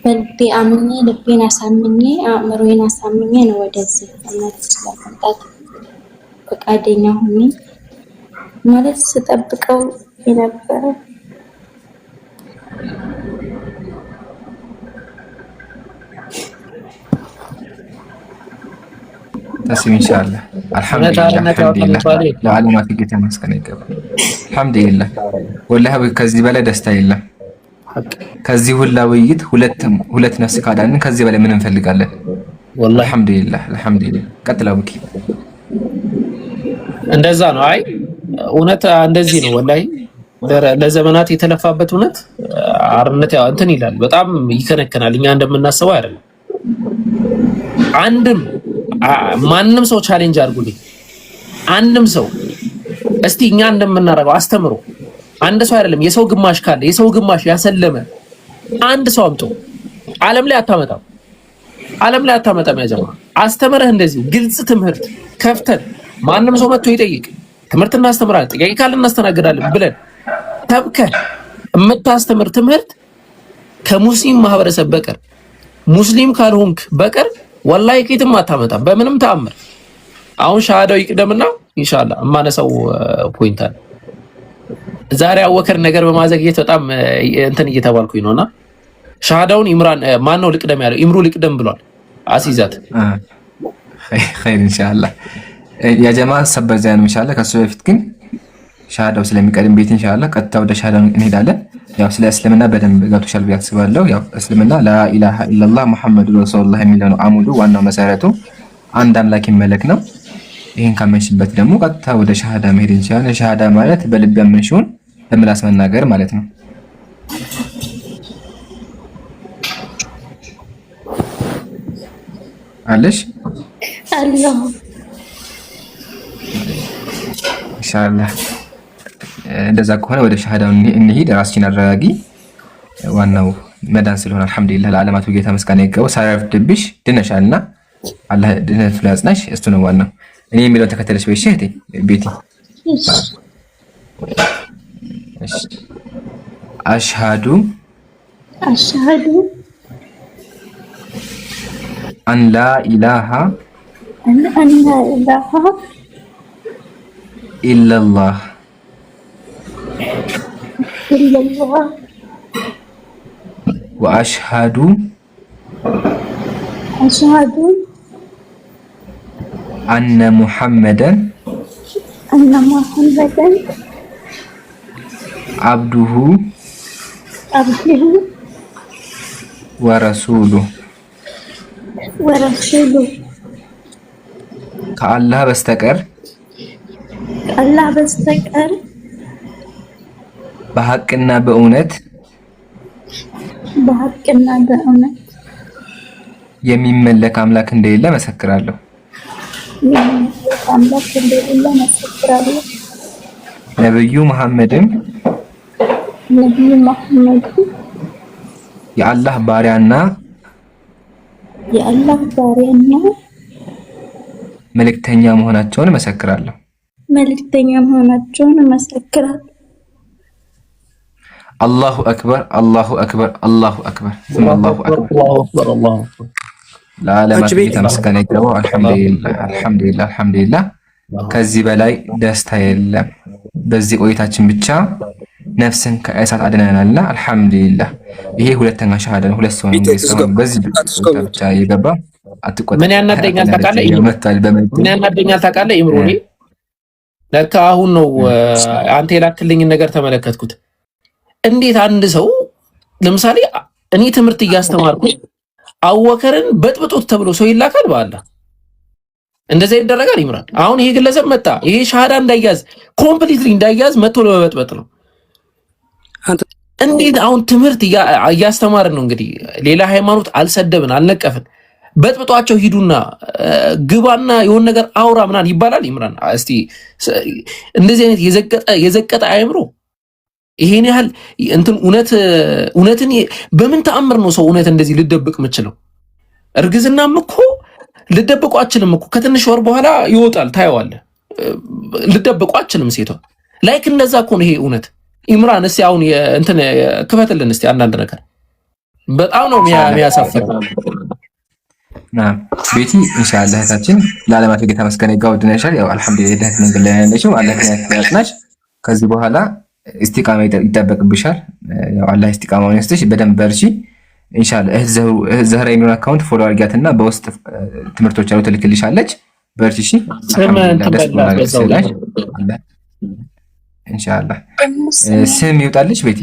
በልቤ አምኜ ልቤን አሳምኜ አእምሮዬን አሳምኜ ነው ወደዚህ እምነት ለመምጣት ፈቃደኛ ሆኜ ማለት ስጠብቀው የነበረ تسمي إن شاء الله. الحمد لله ለዓለማት ጌታ መስከነ ይገባል። አልሐምዱሊላህ ወላሂ ከዚህ በላይ ደስታ የለም። ከዚህ ሁላ ውይይት ሁለት ነፍስ ካዳንን ከዚህ በላይ ምን እንፈልጋለን? ወላሂ አልሐምዱሊላህ። ቀጥላ ቡኪ እንደዛ ነው። አይ እውነት እንደዚህ ነው። ወላሂ ለዘመናት የተለፋበት እውነት አርነት ያው እንትን ይላል፣ በጣም ይከነከናል። እኛ እንደምናስበው አይደለም። አንድም ማንም ሰው ቻሌንጅ አድርጉልኝ። አንድም ሰው እስቲ እኛ እንደምናደርገው አስተምሮ አንድ ሰው አይደለም የሰው ግማሽ ካለ የሰው ግማሽ ያሰለመ አንድ ሰው አምጦ ዓለም ላይ አታመጣም። ያጀማ አስተምረህ እንደዚህ ግልጽ ትምህርት ከፍተን ማንም ሰው መጥቶ ይጠይቅ ትምህርት እናስተምራለን፣ ጥያቄ ካለ እናስተናግዳለን ብለን ተብከህ የምታስተምር ትምህርት ከሙስሊም ማህበረሰብ በቀር ሙስሊም ካልሆንክ በቀር ወላሂ ከየትም አታመጣም በምንም ተአምር። አሁን ሻሃዳው ይቅደምና ኢንሻአላህ እማነሳው ፖይንት አለ። ዛሬ አወከር ነገር በማዘግየት በጣም እንትን እየተባልኩኝ ነውና ሻሃዳውን ኢምራን ማን ነው ልቅደም ያለው? ኢምሩ ልቅደም ብሏል። አሲዛት ኸይር ኢንሻአላህ ያ ጀማ ሰበር ዛን ኢንሻአላህ። ከሱ በፊት ግን ሻሃዳው ስለሚቀድም ቤት ኢንሻአላህ ቀጥታ ወደ ሻሃዳው እንሄዳለን። ያው ስለ እስልምና በደንብ ገብቶሻል ብዬ አስባለሁ። ያው እስልምና ላኢላሃ ኢላላህ ሙሐመዱ ረሱሉላህ የሚለው ነው አሙዱ ዋናው መሰረቱ፣ አንድ አምላክ ይመለክ ነው። ይሄን ካመንሽበት ደግሞ ቀጥታ ወደ ሻሃዳ መሄድ እንችላለን። ሻሃዳ ማለት በልብ ያመንሽውን በምላስ መናገር ማለት ነው። አለሽ አላህ ኢንሻአላህ። እንደዛ ከሆነ ወደ ሻሃዳው እንሂድ። ራስሽን አረጋጊ። ዋናው መዳን ስለሆነ አልሐምዱሊላህ ለዓለማቱ ጌታ ምስጋና ይገባው። ሳይረፍድብሽ ድነሻልና አላህ ድነት ያጽናሽ። እሱ ነው ዋናው። እኔ የሚለውን ተከተለሽ ወይ እህቴ ቤቲ? አሽሃዱ አን ላ ኢላሃ ኢላላህ ወአሽሃዱ አነ ሙሐመደን አብዱሁ ወረሱሉሁ ከአላህ በስተቀር በሐቅና በእውነት የሚመለክ አምላክ እንደሌለ መሰክራለሁ። ነብዩ መሐመድም የአላህ ባሪያና መልእክተኛ መሆናቸውን መሰክራለሁ። አላሁ አክበር አላሁ አክበር አላሁ አክበር ለዓለማት ጌታ ምስጋና ይገባው። አልሐምዱሊላህ። ከዚህ በላይ ደስታ የለም። በዚህ ቆይታችን ብቻ ነፍስን ከእሳት አድነናልና አልሐምዱሊላህ። ይሄ ሁለተኛ ሻሃዳ ነው። ሁለት ሰው ነው በዚህ ብቻ የገባ አትቆጣ። ምን ያናደኛል ታውቃለህ? ኢምሮኒ ለካ አሁን ነው አንተ የላክልኝን ነገር ተመለከትኩት። እንዴት አንድ ሰው ለምሳሌ እኔ ትምህርት እያስተማርኩ አወከርን በጥብጦት ተብሎ ሰው ይላካል? በአላህ እንደዛ ይደረጋል? ይምራል። አሁን ይሄ ግለሰብ መጣ፣ ይሄ ሻሃዳ እንዳያዝ ኮምፕሊትሊ እንዳያዝ መጥቶ ለመበጥበጥ ነው። እንዴት አሁን ትምህርት እያስተማርን ነው እንግዲህ ሌላ ሃይማኖት አልሰደብን አልነቀፍን በጥብጧቸው ሂዱና ግባና የሆነ ነገር አውራ ምናምን ይባላል። ይምራን እስቲ እንደዚህ አይነት የዘቀጠ አእምሮ ይሄን ያህል እንትን እውነትን በምን ተአምር ነው ሰው እውነት እንደዚህ ልደብቅ የምችለው? እርግዝናም እኮ ልደብቁ አችልም እኮ ከትንሽ ወር በኋላ ይወጣል ታየዋለህ። ልደብቁ አችልም ሴቷ ላይክ እንደዛ እኮ ነው ይሄ እውነት። ኢምራን እስቲ አሁን እንትን ክፈትልን እስቲ አንዳንድ ነገር በጣም ነው የሚያሳፍረው። ቤቲ ኢንሻአላህ እህታችን ለዓለማት ጌታ መስገን ይጋው ድነሻል። ያው አልሐምዱሊላህ ደህና መንገድ ላይ ያለሽው አላህ ያጽናሽ። ከዚህ በኋላ ኢስቲቃማ ይጠበቅብሻል። ያው አላህ ኢስቲቃማውን ይስጥሽ። በደንብ በርቺ ኢንሻአላህ። ዘህራ የሚሆን አካውንት ፎሎ አድርጊያትና በውስጥ ትምህርቶች አሉ ትልክልሻለች። በርቺ እሺ። ኢንሻአላህ ስም ይውጣልሽ ቤቲ።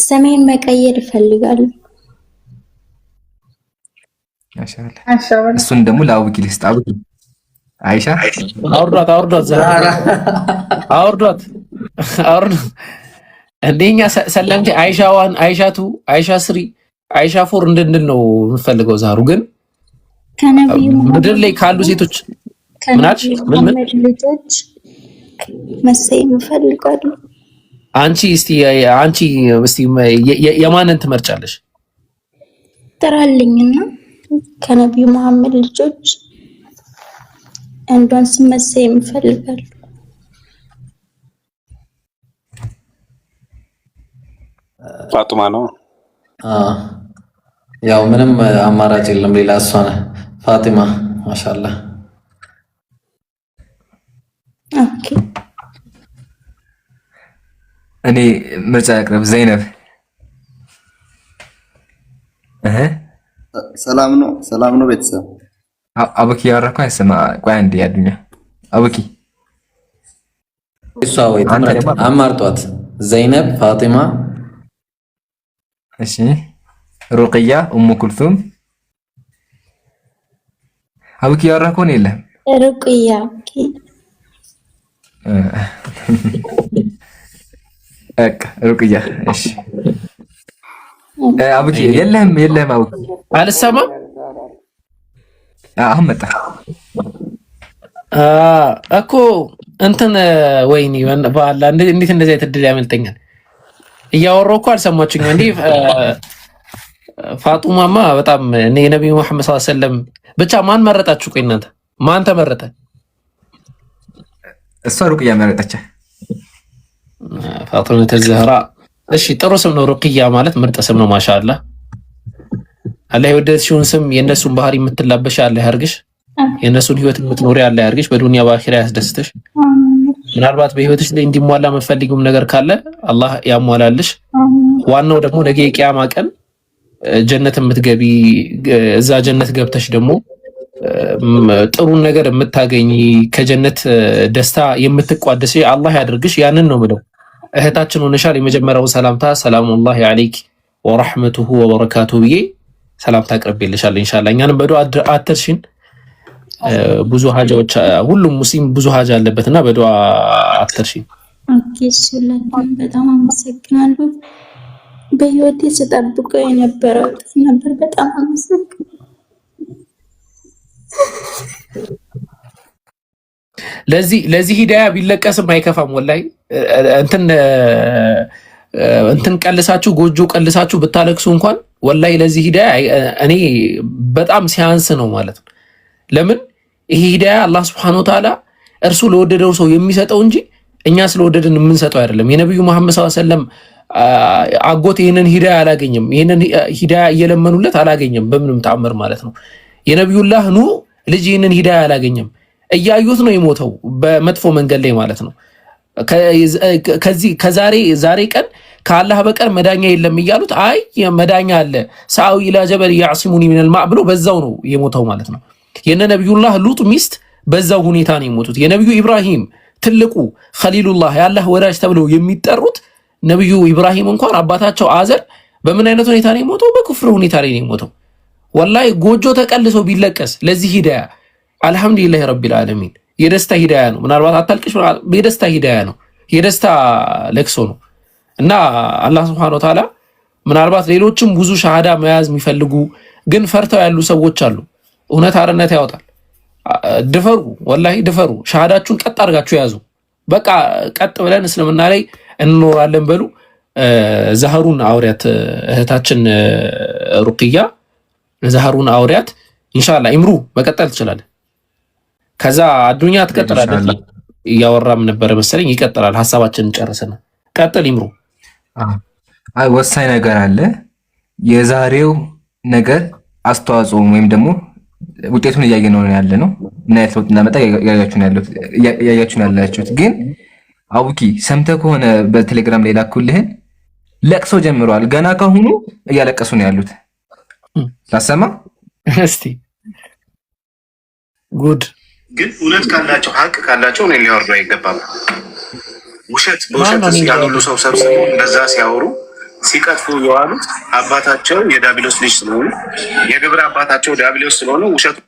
ስሜን መቀየር እፈልጋለሁ። ማሻአላህ እሱን ደግሞ ለአቡኪ ልስጥ። አቡኪ አይሻ አውርዷት ዘህራ አውርዷት እንደኛ ሰለምቴ አይሻዋን አይሻቱ አይሻ ስሪ አይሻ ፎር እንድንል ነው የምፈልገው። ዛሩ ግን ምድር ላይ ካሉ ሴቶች ምን ልጆች መሰየም እፈልጋለሁ። አንቺ እስቲ የማንን ትመርጫለሽ? ጥራልኝና ከነቢዩ መሐመድ ልጆች አንዷን ስም መሰየም እፈልጋለሁ። ፋጡማ ነው። ያው ምንም አማራጭ የለም ሌላ እሷ ነህ ፋጢማ። ማሻአላህ ኦኬ። እኔ ምርጫ ያቅርብ። ዘይነብ ሰላም ነው ቤተሰብ። አቡኪ ያወራኩ አይሰማ። ቆይ አንዴ ያዱኛ አቡኪ እሷ ወይ አማርጧት። ዘይነብ ፋጢማ፣ እሺ ሩቅያ፣ ኡሙ ኩልሱም። አቡኪ ያወራኩ ነው የለም ሩቅያ። ሩቅያ እሺ። አቡኪ የለም አቡኪ አልሰማም። አሁን መጣ እኮ እንትን ወይኔ ባላ እንዴት እንደዚህ አይነት እድል ያመልጠኛል? እያወራሁ እኮ አልሰማችሁኝም እንዴ? ፋጡማማ በጣም እኔ ነብዩ መሐመድ ሰለላሁ ዐለይሂ ወሰለም ብቻ ማን መረጣችሁ? ቆይ እናንተ ማን ተመረጠ? እሷ ሩቅያ መረጠች። ፋጡማ ተዘህራ። እሺ ጥሩ ስም ነው። ሩቅያ ማለት ምርጥ ስም ነው። ማሻአላህ አላህ የወደድሽውን ስም የእነሱን ባህሪ የምትላበሽ አላህ ያርግሽ። የእነሱን ህይወት የምትኖሪ አላህ ያርግሽ። በዱንያ በአኺራ ያስደስትሽ። ምናልባት በህይወትሽ ላይ እንዲሟላ የምትፈልጊውም ነገር ካለ አላህ ያሟላልሽ። ዋናው ደግሞ ነገ የቂያማ ቀን ጀነት የምትገቢ እዛ ጀነት ገብተሽ ደግሞ ጥሩን ነገር የምታገኝ ከጀነት ደስታ የምትቋደሽ አላህ ያድርግሽ። ያንን ነው ምለው። እህታችን ሆነሻል። የመጀመሪያው ሰላምታ ሰላሙላሂ አለይክ ወራህመቱሁ ወበረካቱሁ ብዬ ሰላምታ አቅርቤልሻለሁ። ኢንሻአላህ እኛንም በዱዓ አትርሽን። ብዙ ሀጃዎች ሁሉም ሙስሊም ብዙ ሀጃ አለበትና በዱዓ አትርሽን። ኦኬ ሰላም፣ በጣም አመሰግናለሁ። በህይወቴ ስጠብቀው የነበረው ነበር። በጣም አመሰግናለሁ። ለዚህ ሂዳያ ቢለቀስም አይከፋም። ወላሂ እንትን ቀልሳችሁ ጎጆ ቀልሳችሁ ብታለቅሱ እንኳን ወላሂ ለዚህ ሂዳያ እኔ በጣም ሲያንስ ነው ማለት ነው። ለምን ይሄ ሂዳያ አላህ Subhanahu Wa Ta'ala እርሱ ለወደደው ሰው የሚሰጠው እንጂ እኛ ስለወደድን የምንሰጠው አይደለም። የነብዩ መሐመድ ሰለላሁ ዐለይሂ ወሰለም አጎት ይሄንን ሂዳያ አላገኘም። ይሄንን ሂዳያ እየለመኑለት አላገኘም በምንም ተአምር ማለት ነው። የነብዩላህ ኑ ልጅ ይሄንን ሂዳያ አላገኘም። እያዩት ነው የሞተው በመጥፎ መንገድ ላይ ማለት ነው። ዛሬ ቀን ከአላህ በቀር መዳኛ የለም እያሉት አይ መዳኛ አለ ሳው ኢላ ጀበል ያዕሲሙኒ ሚነል ማእ ብሎ በዛው ነው የሞተው ማለት ነው። የነ ነብዩላህ ሉጥ ሚስት በዛው ሁኔታ ነው የሞቱት። የነብዩ ኢብራሂም ትልቁ ኸሊሉላህ ያላህ ወዳጅ ተብለው የሚጠሩት ነብዩ ኢብራሂም እንኳን አባታቸው አዘር በምን አይነት ሁኔታ ነው የሞተው? በኩፍር ሁኔታ ላይ ነው የሞተው። ወላሂ ጎጆ ተቀልሶ ቢለቀስ ለዚህ ሂዳያ አልሐምዱሊላህ ረቢል ዓለሚን የደስታ ሂዳያ ነው። ምናልባት አታልቅሽ፣ የደስታ ሂዳያ ነው። የደስታ ለቅሶ ነው እና አላህ Subhanahu Wa Ta'ala ምናልባት ሌሎችም ብዙ ሻሃዳ መያዝ የሚፈልጉ ግን ፈርተው ያሉ ሰዎች አሉ። እውነት አርነት ያወጣል። ድፈሩ፣ ወላሂ ድፈሩ። ሻሃዳችሁን ቀጥ አድርጋችሁ ያዙ። በቃ ቀጥ ብለን እስልምና ላይ እንኖራለን በሉ። ዛህሩን አውሪያት እህታችን ሩቅያ ዛህሩን አውሪያት ኢንሻአላህ። ኢምሩ መቀጠል ትችላለህ። ከዛ አዱኛ ትቀጥላለህ። እያወራም ነበር መሰለኝ። ይቀጥላል። ሐሳባችንን ጨርሰናል። ቀጥል ኢምሩ። አይ ወሳኝ ነገር አለ። የዛሬው ነገር አስተዋጽኦ ወይም ደግሞ ውጤቱን እያየን ነው ያለ ነው እና ለውጥ እናመጣ እያያችሁ ነው ያላችሁት። ግን አቡኪ ሰምተህ ከሆነ በቴሌግራም ላይ ላኩልህን ለቅሶ ጀምረዋል። ገና ካሁኑ እያለቀሱ ነው ያሉት። ላሰማ እስቲ ጉድ። ግን እውነት ካላቸው ሀቅ ካላቸው ነው ሊያወርዱ አይገባም። ውሸት በውሸት ያሉ ሰው ሰብስበው እንደዛ ሲያወሩ ሲቀጥፉ የዋሉት አባታቸው የዳቢሎስ ልጅ ስለሆነ የግብር አባታቸው ዳቢሎስ ስለሆነ ውሸት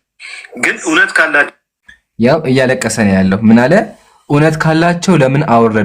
ግን እውነት ካላቸው ያው እያለቀሰ ነው ያለው። ምን አለ? እውነት ካላቸው ለምን አወረዱ?